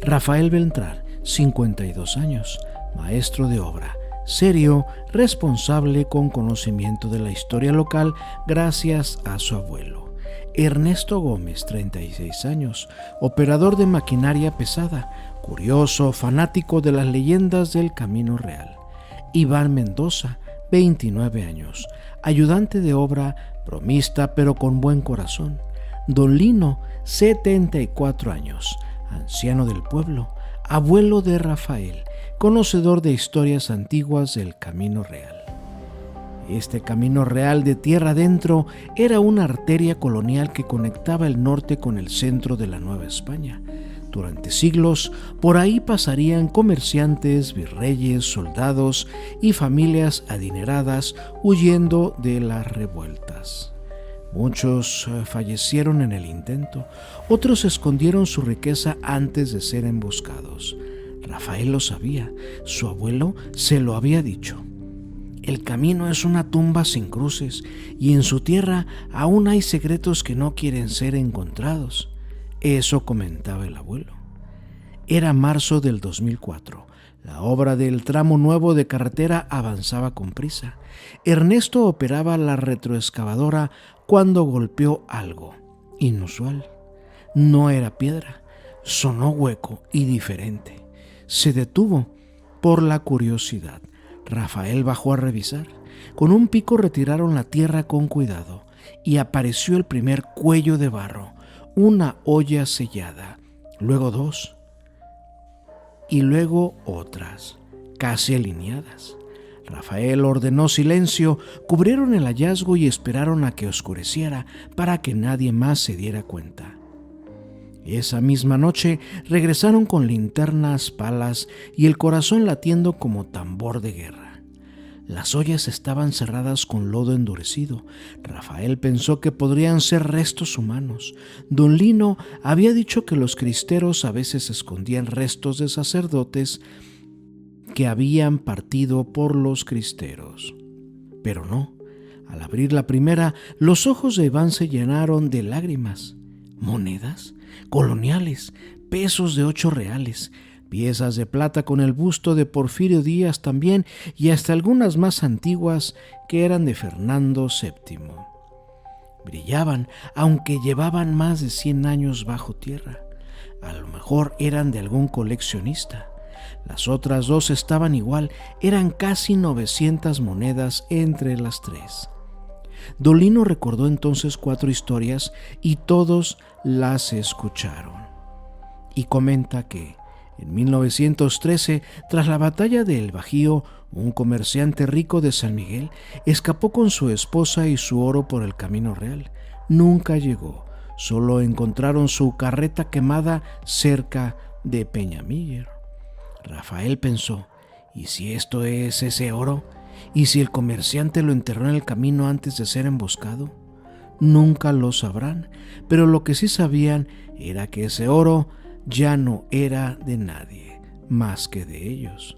Speaker 1: Rafael Beltrán, 52 años, maestro de obra, serio, responsable, con conocimiento de la historia local gracias a su abuelo. Ernesto Gómez, 36 años, operador de maquinaria pesada, curioso, fanático de las leyendas del Camino Real. Iván Mendoza, 29 años, ayudante de obra, bromista pero con buen corazón. Don Lino, 74 años, anciano del pueblo, abuelo de Rafael, conocedor de historias antiguas del Camino Real. Este Camino Real de tierra adentro era una arteria colonial que conectaba el norte con el centro de la Nueva España. Durante siglos, por ahí pasarían comerciantes, virreyes, soldados y familias adineradas huyendo de las revueltas. Muchos fallecieron en el intento, otros escondieron su riqueza antes de ser emboscados. Rafael lo sabía, su abuelo se lo había dicho. El camino es una tumba sin cruces y en su tierra aún hay secretos que no quieren ser encontrados. Eso comentaba el abuelo. Era marzo del 2004. La obra del tramo nuevo de carretera avanzaba con prisa. Ernesto operaba la retroexcavadora cuando golpeó algo inusual. No era piedra, sonó hueco y diferente. Se detuvo por la curiosidad. Rafael bajó a revisar. Con un pico retiraron la tierra con cuidado y apareció el primer cuello de barro, una olla sellada, luego 2 y luego otras, casi alineadas. Rafael ordenó silencio, cubrieron el hallazgo y esperaron a que oscureciera para que nadie más se diera cuenta. Esa misma noche regresaron con linternas, palas y el corazón latiendo como tambor de guerra. Las ollas estaban cerradas con lodo endurecido. Rafael pensó que podrían ser restos humanos. Don Lino había dicho que los cristeros a veces escondían restos de sacerdotes que habían partido por los cristeros. Pero no. Al abrir la primera, los ojos de Iván se llenaron de lágrimas. ¿Monedas? Coloniales, pesos de 8 reales.
Speaker 2: piezas de plata con el busto de Porfirio Díaz también, y hasta algunas más antiguas que eran de Fernando VII. Brillaban, aunque llevaban más de 100 años bajo tierra. A lo mejor eran de algún coleccionista. Las otras dos estaban igual, eran casi 900 monedas entre las tres. Dolino recordó entonces 4 historias y todos las escucharon. Y comenta que en 1913, tras la batalla de El Bajío, un comerciante rico de San Miguel escapó con su esposa y su oro por el Camino Real. Nunca llegó, solo encontraron su carreta quemada cerca de Peñamiller. Rafael pensó, ¿y si esto es ese oro? ¿Y si el comerciante lo enterró en el camino antes de ser emboscado? Nunca lo sabrán, pero lo que sí sabían era que ese oro ya no era de nadie más que de ellos.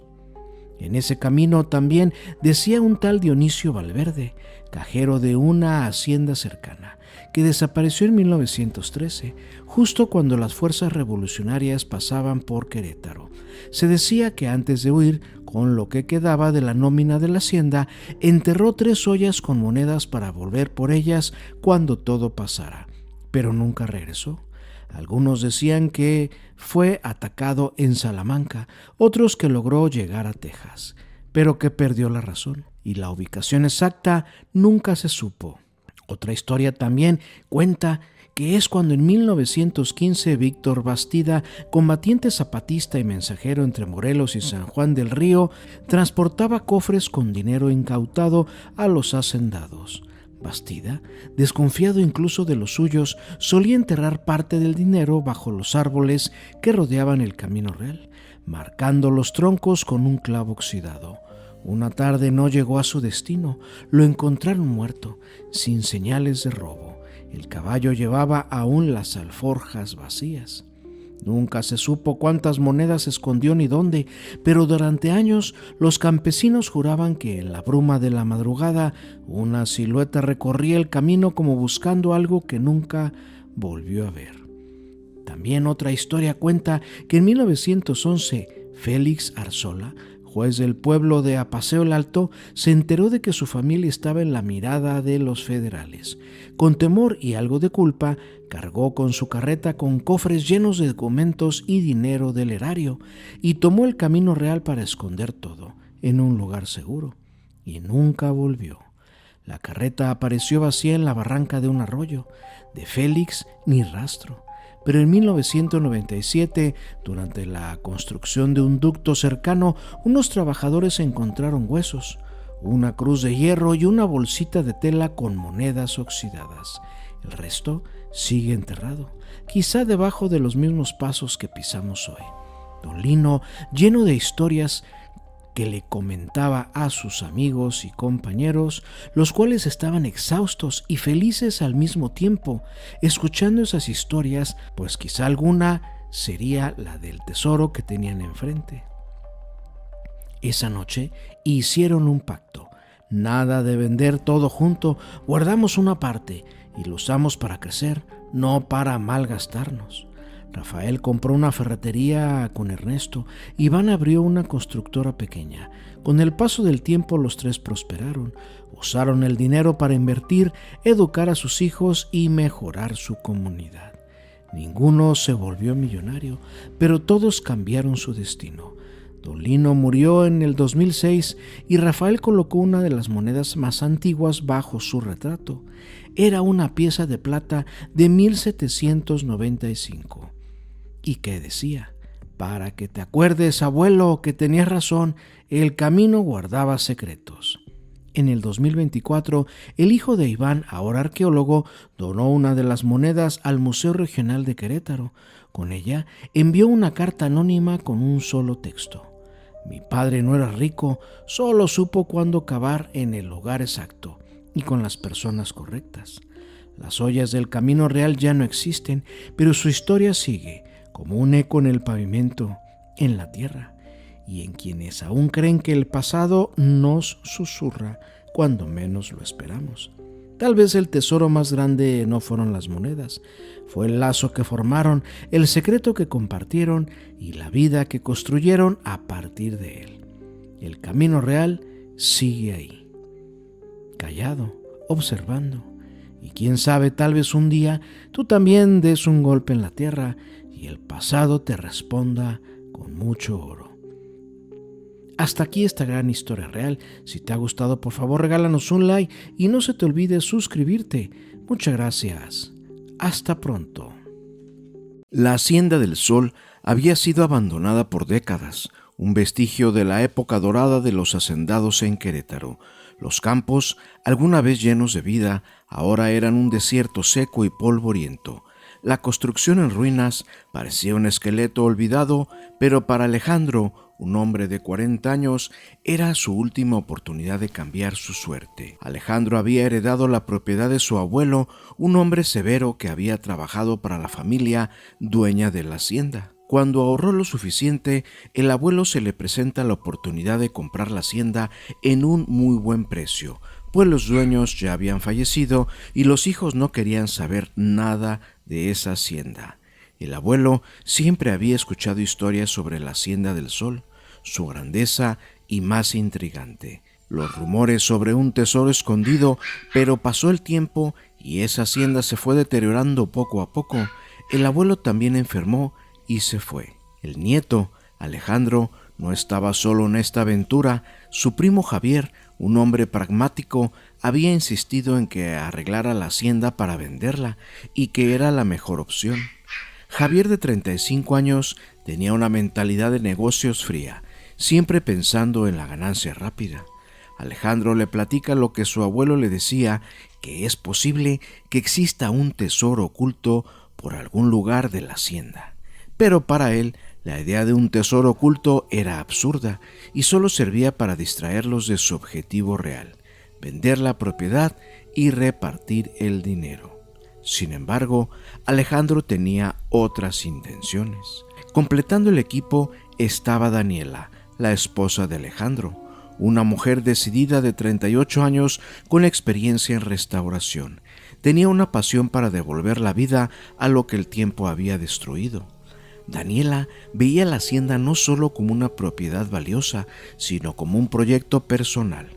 Speaker 2: En ese camino también decía un tal Dionisio Valverde, cajero de una hacienda cercana, que desapareció en 1913, justo cuando las fuerzas revolucionarias pasaban por Querétaro. Se decía que antes de huir, con lo que quedaba de la nómina de la hacienda, enterró 3 ollas con monedas para volver por ellas cuando todo pasara, pero nunca regresó. Algunos decían que fue atacado en Salamanca, otros que logró llegar a Texas, pero que perdió la razón, y la ubicación exacta nunca se supo. Otra historia también cuenta que es cuando en 1915 Víctor Bastida, combatiente zapatista y mensajero entre Morelos y San Juan del Río, transportaba cofres con dinero incautado a los hacendados. Bastida, desconfiado incluso de los suyos, solía enterrar parte del dinero bajo los árboles que rodeaban el Camino Real, marcando los troncos con un clavo oxidado. Una tarde no llegó a su destino, lo encontraron muerto, sin señales de robo. El caballo llevaba aún las alforjas vacías. Nunca se supo cuántas monedas escondió ni dónde, pero durante años los campesinos juraban que en la bruma de la madrugada una silueta recorría el camino como buscando algo que nunca volvió a ver. También otra historia cuenta que en 1911 Félix Arzola, juez del pueblo de Apaseo el Alto, se enteró de que su familia estaba en la mirada de los federales. Con temor y algo de culpa, cargó con su carreta con cofres llenos de documentos y dinero del erario y tomó el Camino Real para esconder todo en un lugar seguro. Y nunca volvió. La carreta apareció vacía en la barranca de un arroyo. De Félix ni rastro. Pero en 1997, durante la construcción de un ducto cercano, unos trabajadores encontraron huesos, una cruz de hierro y una bolsita de tela con monedas oxidadas. El resto sigue enterrado, quizá debajo de los mismos pasos que pisamos hoy. Don Lino, lleno de historias que le comentaba a sus amigos y compañeros, los cuales estaban exhaustos y felices al mismo tiempo, escuchando esas historias, pues quizá alguna sería la del tesoro que tenían enfrente. Esa noche hicieron un pacto: nada de vender todo junto, guardamos una parte y lo usamos para crecer, no para malgastarnos. Rafael compró una ferretería con Ernesto, Iván abrió una constructora pequeña. Con el paso del tiempo los tres prosperaron, usaron el dinero para invertir, educar a sus hijos y mejorar su comunidad. Ninguno se volvió millonario, pero todos cambiaron su destino. Don Lino murió en el 2006 y Rafael colocó una de las monedas más antiguas bajo su retrato. Era una pieza de plata de 1795. ¿Y qué decía? Para que te acuerdes, abuelo, que tenías razón, el camino guardaba secretos. En el 2024, el hijo de Iván, ahora arqueólogo, donó una de las monedas al Museo Regional de Querétaro. Con ella envió una carta anónima con un solo texto. Mi padre no era rico, solo supo cuándo cavar en el lugar exacto y con las personas correctas. Las ollas del Camino Real ya no existen, pero su historia sigue como un eco en el pavimento, en la tierra, y en quienes aún creen que el pasado nos susurra cuando menos lo esperamos. Tal vez el tesoro más grande no fueron las monedas, fue el lazo que formaron, el secreto que compartieron y la vida que construyeron a partir de él. El camino real sigue ahí, callado, observando. Y quién sabe, tal vez un día tú también des un golpe en la tierra y el pasado te responda con mucho oro. Hasta aquí esta gran historia real. Si te ha gustado, por favor regálanos un like y no se te olvide suscribirte. Muchas gracias. Hasta pronto.
Speaker 1: La Hacienda del Sol había sido abandonada por décadas, un vestigio de la época dorada de los hacendados en Querétaro. Los campos, alguna vez llenos de vida, ahora eran un desierto seco y polvoriento. La construcción en ruinas parecía un esqueleto olvidado, pero para Alejandro, un hombre de 40 años, era su última oportunidad de cambiar su suerte. Alejandro había heredado la propiedad de su abuelo, un hombre severo que había trabajado para la familia dueña de la hacienda. Cuando ahorró lo suficiente, el abuelo se le presenta la oportunidad de comprar la hacienda en un muy buen precio, pues los dueños ya habían fallecido y los hijos no querían saber nada de esa hacienda. El abuelo siempre había escuchado historias sobre la Hacienda del Sol, su grandeza y más intrigante, los rumores sobre un tesoro escondido, pero pasó el tiempo y esa hacienda se fue deteriorando poco a poco. El abuelo también enfermó y se fue. El nieto, Alejandro, no estaba solo en esta aventura. Su primo Javier, un hombre pragmático, había insistido en que arreglara la hacienda para venderla y que era la mejor opción. Javier, de 35 años, tenía una mentalidad de negocios fría, siempre pensando en la ganancia rápida. Alejandro le platica lo que su abuelo le decía, que es posible que exista un tesoro oculto por algún lugar de la hacienda. Pero para él, la idea de un tesoro oculto era absurda y solo servía para distraerlos de su objetivo real, vender la propiedad y repartir el dinero. Sin embargo, Alejandro tenía otras intenciones. Completando el equipo estaba Daniela, la esposa de Alejandro, una mujer decidida de 38 años con experiencia en restauración. Tenía una pasión para devolver la vida a lo que el tiempo había destruido. Daniela veía la hacienda no solo como una propiedad valiosa, sino como un proyecto personal,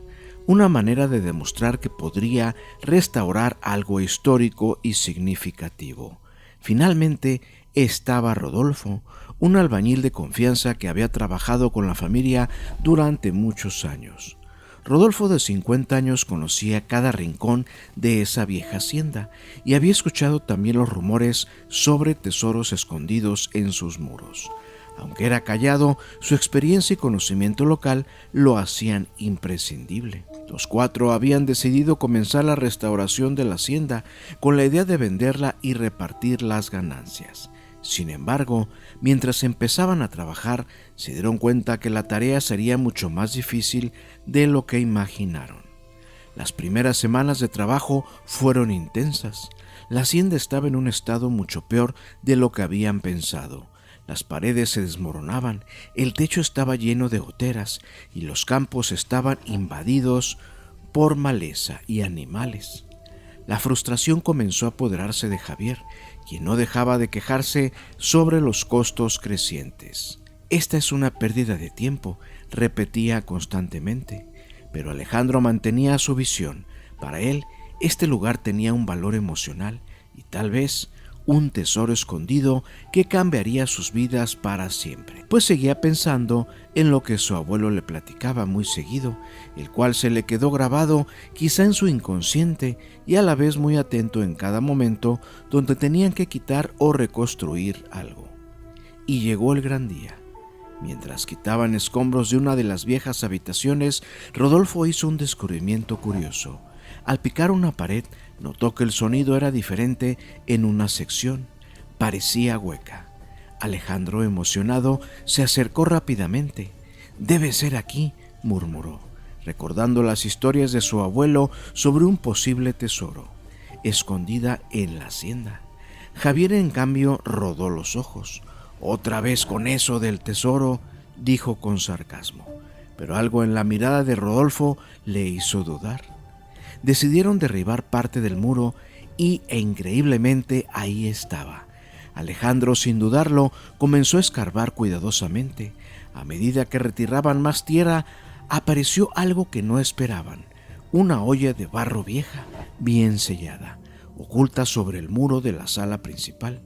Speaker 1: una manera de demostrar que podría restaurar algo histórico y significativo. Finalmente estaba Rodolfo, un albañil de confianza que había trabajado con la familia durante muchos años. Rodolfo, de 50 años, conocía cada rincón de esa vieja hacienda y había escuchado también los rumores sobre tesoros escondidos en sus muros. Aunque era callado, su experiencia y conocimiento local lo hacían imprescindible. Los cuatro habían decidido comenzar la restauración de la hacienda con la idea de venderla y repartir las ganancias. Sin embargo, mientras empezaban a trabajar, se dieron cuenta que la tarea sería mucho más difícil de lo que imaginaron. Las primeras semanas de trabajo fueron intensas. La hacienda estaba en un estado mucho peor de lo que habían pensado. Las paredes se desmoronaban, el techo estaba lleno de goteras y los campos estaban invadidos por maleza y animales. La frustración comenzó a apoderarse de Javier, quien no dejaba de quejarse sobre los costos crecientes. Esta es una pérdida de tiempo, repetía constantemente, pero Alejandro mantenía su visión. Para él, este lugar tenía un valor emocional y tal vez un tesoro escondido que cambiaría sus vidas para siempre, pues seguía pensando en lo que su abuelo le platicaba muy seguido, el cual se le quedó grabado quizá en su inconsciente y a la vez muy atento en cada momento donde tenían que quitar o reconstruir algo. Y llegó el gran día. Mientras quitaban escombros de una de las viejas habitaciones, Rodolfo hizo un descubrimiento curioso. Al picar una pared, notó que el sonido era diferente en una sección. Parecía hueca. Alejandro, emocionado, se acercó rápidamente. «Debe ser aquí», murmuró, recordando las historias de su abuelo sobre un posible tesoro, escondida en la hacienda. Javier, en cambio, rodó los ojos. «Otra vez con eso del tesoro», dijo con sarcasmo, pero algo en la mirada de Rodolfo le hizo dudar. decidieron derribar parte del muro e increíblemente ahí estaba. Alejandro, sin dudarlo, comenzó a escarbar cuidadosamente. A medida que retiraban más tierra, apareció algo que no esperaban: una olla de barro vieja, bien sellada, oculta sobre el muro de la sala principal.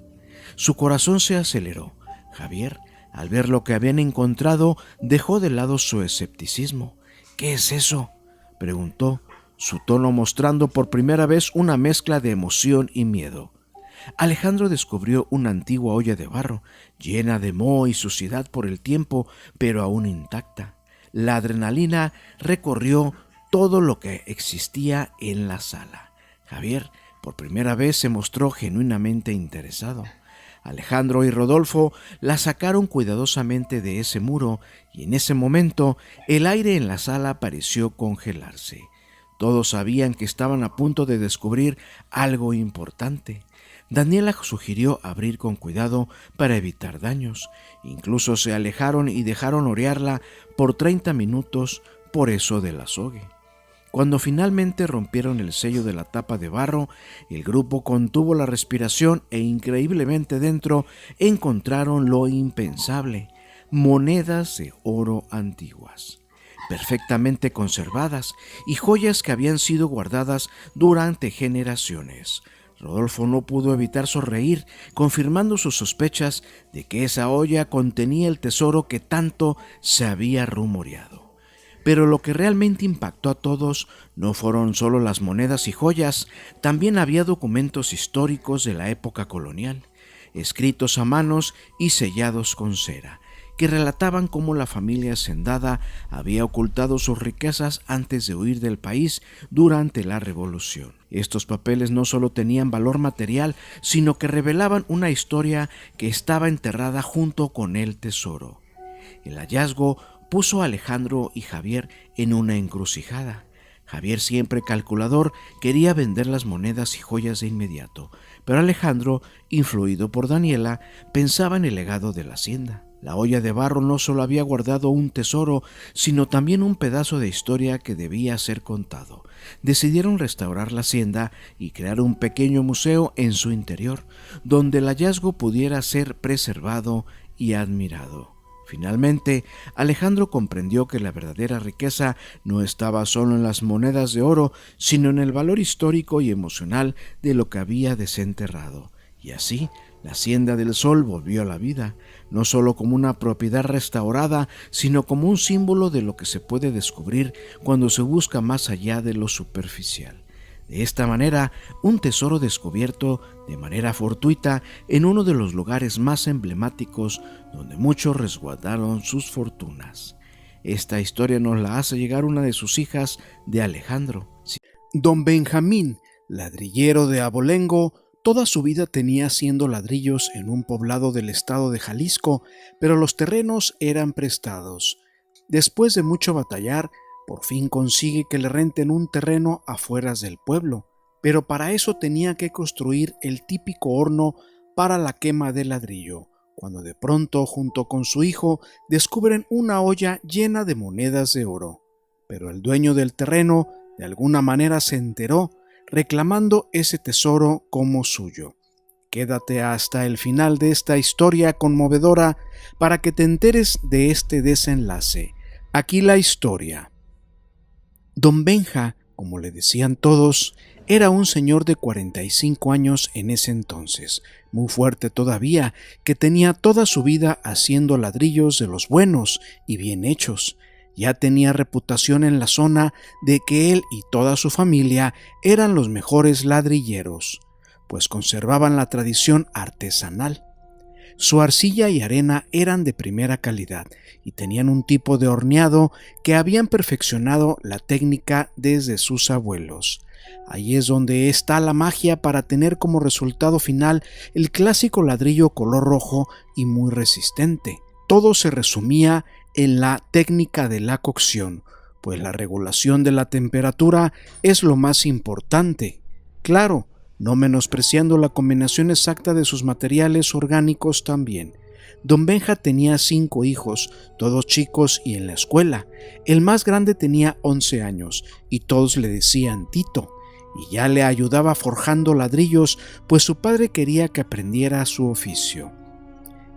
Speaker 1: Su corazón se aceleró. Javier, al ver lo que habían encontrado, dejó de lado su escepticismo. «¿Qué es eso?», preguntó, su tono mostrando por primera vez una mezcla de emoción y miedo. Alejandro descubrió una antigua olla de barro, llena de moho y suciedad por el tiempo, pero aún intacta. La adrenalina recorrió todo lo que existía en la sala. Javier, por primera vez, se mostró genuinamente interesado. Alejandro y Rodolfo la sacaron cuidadosamente de ese muro y en ese momento el aire en la sala pareció congelarse. Todos sabían que estaban a punto de descubrir algo importante. Daniela sugirió abrir con cuidado para evitar daños. Incluso se alejaron y dejaron orearla por 30 minutos por eso del azogue. Cuando finalmente rompieron el sello de la tapa de barro, el grupo contuvo la respiración e increíblemente dentro encontraron lo impensable: monedas de oro antiguas, perfectamente conservadas y joyas que habían sido guardadas durante generaciones. Rodolfo no pudo evitar sonreír, confirmando sus sospechas de que esa olla contenía el tesoro que tanto se había rumoreado. Pero lo que realmente impactó a todos no fueron solo las monedas y joyas, también había documentos históricos de la época colonial, escritos a manos y sellados con cera, que relataban cómo la familia hacendada había ocultado sus riquezas antes de huir del país durante la Revolución. Estos papeles no solo tenían valor material, sino que revelaban una historia que estaba enterrada junto con el tesoro. El hallazgo puso a Alejandro y Javier en una encrucijada. Javier, siempre calculador, quería vender las monedas y joyas de inmediato, pero Alejandro, influido por Daniela, pensaba en el legado de la hacienda. La olla de barro no solo había guardado un tesoro, sino también un pedazo de historia que debía ser contado. Decidieron restaurar la hacienda y crear un pequeño museo en su interior, donde el hallazgo pudiera ser preservado y admirado. Finalmente, Alejandro comprendió que la verdadera riqueza no estaba solo en las monedas de oro, sino en el valor histórico y emocional de lo que había desenterrado. Y así, la Hacienda del Sol volvió a la vida, no solo como una propiedad restaurada, sino como un símbolo de lo que se puede descubrir cuando se busca más allá de lo superficial. De esta manera, un tesoro descubierto de manera fortuita en uno de los lugares más emblemáticos donde muchos resguardaron sus fortunas. Esta historia nos la hace llegar una de sus hijas de Alejandro. Don Benjamín, ladrillero de Abolengo, toda su vida tenía haciendo ladrillos en un poblado del estado de Jalisco, pero los terrenos eran prestados. Después de mucho batallar, por fin consigue que le renten un terreno afueras del pueblo, pero para eso tenía que construir el típico horno para la quema de ladrillo, cuando de pronto, junto con su hijo, descubren una olla llena de monedas de oro. Pero el dueño del terreno de alguna manera se enteró, reclamando ese tesoro como suyo. Quédate hasta el final de esta historia conmovedora para que te enteres de este desenlace. Aquí la historia. Don Benja, como le decían todos, era un señor de 45 años en ese entonces, muy fuerte todavía, que tenía toda su vida haciendo ladrillos de los buenos y bien hechos. Ya tenía reputación en la zona de que él y toda su familia eran los mejores ladrilleros, pues conservaban la tradición artesanal. Su arcilla y arena eran de primera calidad y tenían un tipo de horneado que habían perfeccionado la técnica desde sus abuelos. Ahí es donde está la magia para tener como resultado final el clásico ladrillo color rojo y muy resistente. Todo se resumía en la técnica de la cocción, pues la regulación de la temperatura es lo más importante. Claro, no menospreciando la combinación exacta de sus materiales orgánicos también.
Speaker 2: Don Benja tenía 5 hijos, todos chicos y en la escuela. El más grande tenía 11 años y todos le decían Tito, y ya le ayudaba forjando ladrillos, pues su padre quería que aprendiera su oficio.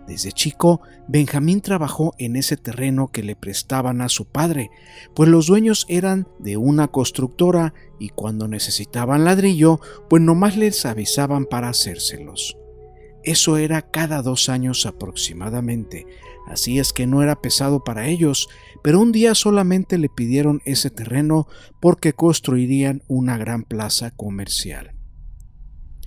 Speaker 2: Desde chico, Benjamín trabajó en ese terreno que le prestaban a su padre, pues los dueños eran de una constructora y cuando necesitaban ladrillo, pues nomás les avisaban para hacérselos. Eso era cada 2 años aproximadamente, así es que no era pesado para ellos, pero un día solamente le pidieron ese terreno porque construirían una gran plaza comercial.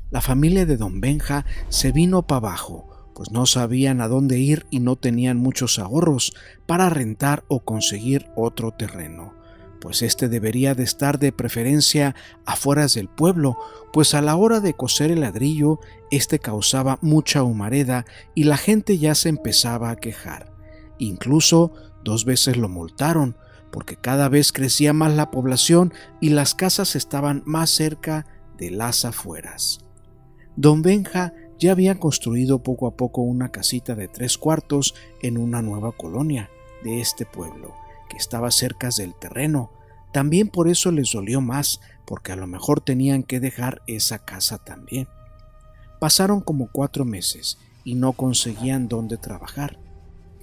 Speaker 2: La familia de Don Benja se vino para abajo, pues no sabían a dónde ir y no tenían muchos ahorros para rentar o conseguir otro terreno, pues este debería de estar de preferencia afueras del pueblo, pues a la hora de coser el ladrillo, este causaba mucha humareda y la gente ya se empezaba a quejar. Incluso 2 veces lo multaron, porque cada vez crecía más la población y las casas estaban más cerca de las afueras. Don Benja ya había construido poco a poco una casita de 3 cuartos en una nueva colonia de este pueblo, que estaba cerca del terreno. También por eso les dolió más, porque a lo mejor tenían que dejar esa casa también. Pasaron como 4 meses y no conseguían dónde trabajar,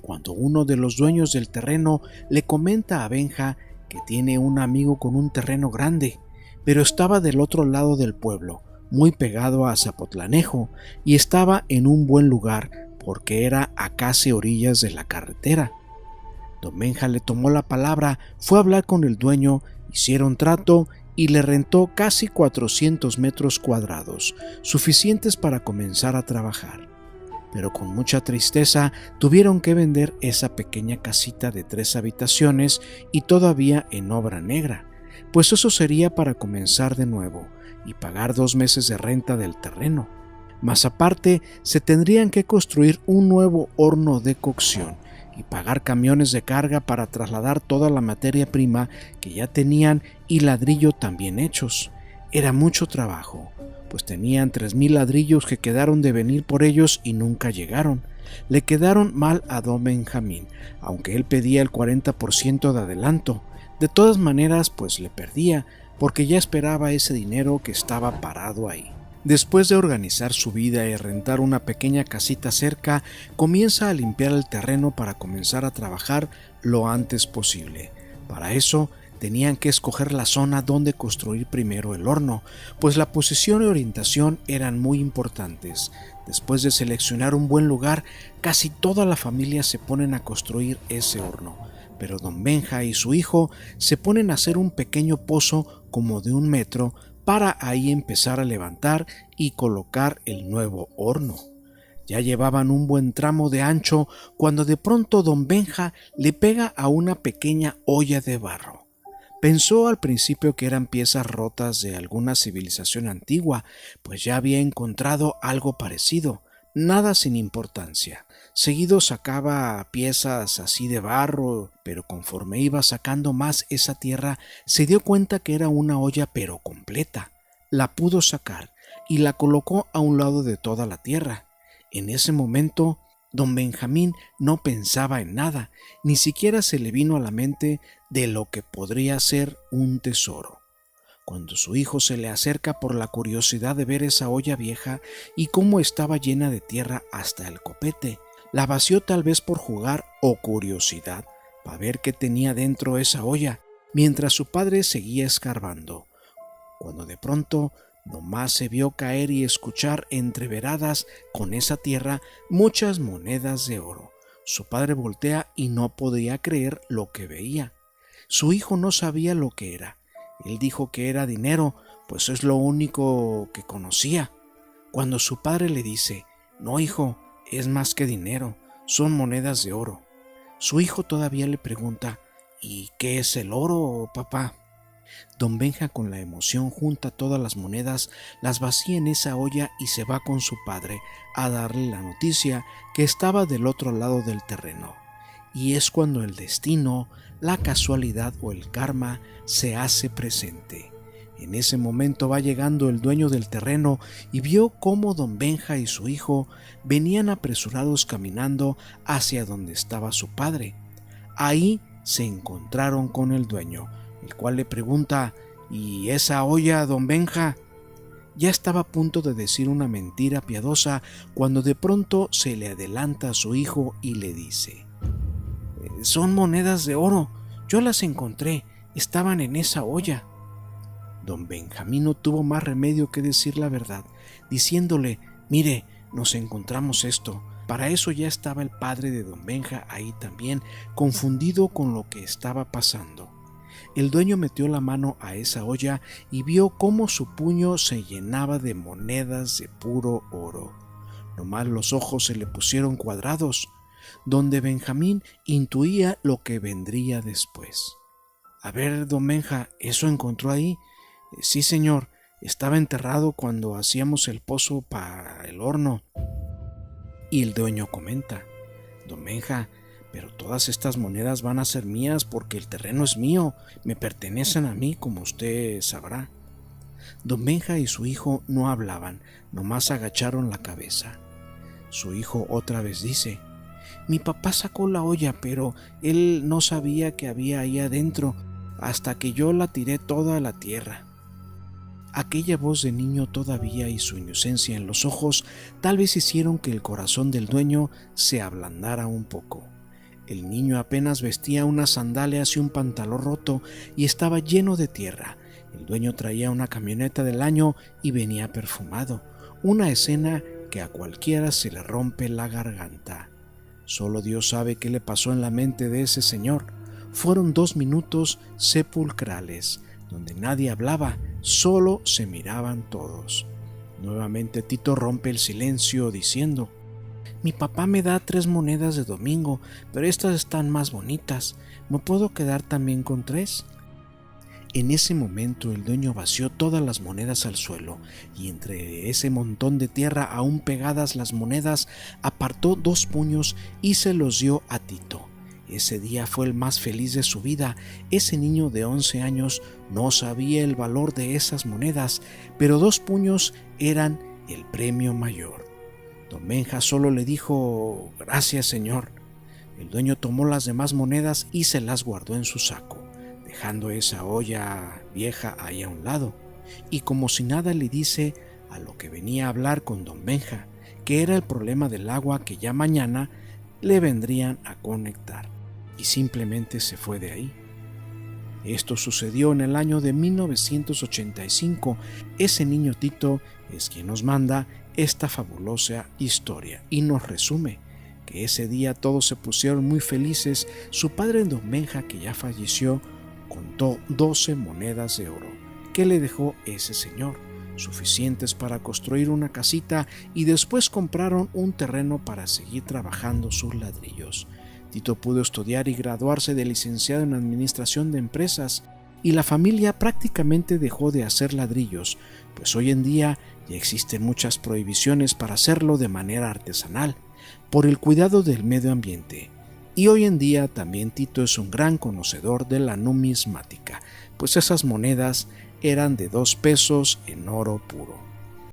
Speaker 2: cuando uno de los dueños del terreno le comenta a Benja que tiene un amigo con un terreno grande, pero estaba del otro lado del pueblo, muy pegado a Zapotlanejo, y estaba en un buen lugar porque era a casi orillas de la carretera. Don Benja le tomó la palabra, fue a hablar con el dueño, hicieron trato y le rentó casi 400 metros cuadrados, suficientes para comenzar a trabajar. Pero con mucha tristeza tuvieron que vender esa pequeña casita de 3 habitaciones y todavía en obra negra, pues eso sería para comenzar de nuevo y pagar 2 meses de renta del terreno. Más aparte, se tendrían que construir un nuevo horno de cocción y pagar camiones de carga para trasladar toda la materia prima que ya tenían y ladrillo también hechos. Era mucho trabajo, pues tenían 3,000 ladrillos que quedaron de venir por ellos y nunca llegaron. Le quedaron mal a don Benjamín, aunque él pedía el 40% de adelanto. De todas maneras, pues le perdía, porque ya esperaba ese dinero que estaba parado ahí. Después de organizar su vida y rentar una pequeña casita cerca, comienza a limpiar el terreno para comenzar a trabajar lo antes posible. Para eso, tenían que escoger la zona donde construir primero el horno, pues la posición y orientación eran muy importantes. Después de seleccionar un buen lugar, casi toda la familia se ponen a construir ese horno, pero don Benja y su hijo se ponen a hacer un pequeño pozo como de 1 metro para ahí empezar a levantar y colocar el nuevo horno. Ya llevaban un buen tramo de ancho cuando de pronto don Benja le pega a una pequeña olla de barro. Pensó al principio que eran piezas rotas de alguna civilización antigua, pues ya había encontrado algo parecido, nada sin importancia. Seguido sacaba piezas así de barro, pero conforme iba sacando más esa tierra, se dio cuenta que era una olla pero completa. La pudo sacar y la colocó a un lado de toda la tierra. En ese momento, don Benjamín no pensaba en nada, ni siquiera se le vino a la mente de lo que podría ser un tesoro. Cuando su hijo se le acerca por la curiosidad de ver esa olla vieja y cómo estaba llena de tierra hasta el copete, la vació tal vez por jugar o curiosidad, para ver qué tenía dentro esa olla, mientras su padre seguía escarbando, cuando de pronto nomás se vio caer y escuchar entreveradas con esa tierra muchas monedas de oro. Su padre voltea y no podía creer lo que veía. Su hijo no sabía lo que era. Él dijo que era dinero, pues es lo único que conocía. Cuando su padre le dice, no hijo, es más que dinero, son monedas de oro. Su hijo todavía le pregunta, ¿y qué es el oro, papá? Don Benja con la emoción junta todas las monedas, las vacía en esa olla y se va con su padre a darle la noticia que estaba del otro lado del terreno. Y es cuando el destino, la casualidad o el karma se hace presente. En ese momento va llegando el dueño del terreno y vio cómo don Benja y su hijo venían apresurados caminando hacia donde estaba su padre. Ahí se encontraron con el dueño, el cual le pregunta: ¿y esa olla, don Benja? Ya estaba a punto de decir una mentira piadosa cuando de pronto se le adelanta a su hijo y le dice: son monedas de oro, yo las encontré, estaban en esa olla. Don Benjamín no tuvo más remedio que decir la verdad, diciéndole: mire, nos encontramos esto. Para eso ya estaba el padre de don Benja ahí también, confundido con lo que estaba pasando. El dueño metió la mano a esa olla y vio cómo su puño se llenaba de monedas de puro oro. Nomás los ojos se le pusieron cuadrados, donde Benjamín intuía lo que vendría después. A ver, don Benja, ¿eso encontró ahí? Sí, señor, estaba enterrado cuando hacíamos el pozo para el horno. Y el dueño comenta: don Benja, pero todas estas monedas van a ser mías porque el terreno es mío, me pertenecen a mí, como usted sabrá. Don Benja y su hijo no hablaban, nomás agacharon la cabeza. Su hijo otra vez dice: mi papá sacó la olla, pero él no sabía que había ahí adentro, hasta que yo la tiré toda a la tierra. Aquella voz de niño todavía y su inocencia en los ojos tal vez hicieron que el corazón del dueño se ablandara un poco. El niño apenas vestía unas sandalias y un pantalón roto y estaba lleno de tierra. El dueño traía una camioneta del año y venía perfumado. Una escena que a cualquiera se le rompe la garganta. Solo Dios sabe qué le pasó en la mente de ese señor. Fueron 2 minutos sepulcrales, donde nadie hablaba, solo se miraban todos. Nuevamente Tito rompe el silencio diciendo: mi papá me da 3 monedas de domingo, pero estas están más bonitas. ¿No puedo quedar también con 3? En ese momento el dueño vació todas las monedas al suelo y entre ese montón de tierra aún pegadas las monedas apartó 2 puños y se los dio a Tito. Ese día fue el más feliz de su vida. Ese niño de 11 años no sabía el valor de esas monedas, pero 2 puños eran el premio mayor. Don Benja solo le dijo: gracias, señor. El dueño tomó las demás monedas y se las guardó en su saco, dejando esa olla vieja ahí a un lado, y como si nada le dice a lo que venía a hablar con don Benja, que era el problema del agua que ya mañana le vendrían a conectar, y simplemente se fue de ahí. Esto sucedió en el año de 1985. Ese niño Tito es quien nos manda esta fabulosa historia y nos resume que ese día todos se pusieron muy felices. Su padre don Benja, que ya falleció, contó 12 monedas de oro que le dejó ese señor, suficientes para construir una casita, y después compraron un terreno para seguir trabajando sus ladrillos. Tito pudo estudiar y graduarse de licenciado en administración de empresas, y la familia prácticamente dejó de hacer ladrillos, pues hoy en día ya existen muchas prohibiciones para hacerlo de manera artesanal, por el cuidado del medio ambiente. Y hoy en día también Tito es un gran conocedor de la numismática, pues esas monedas eran de 2 pesos en oro puro.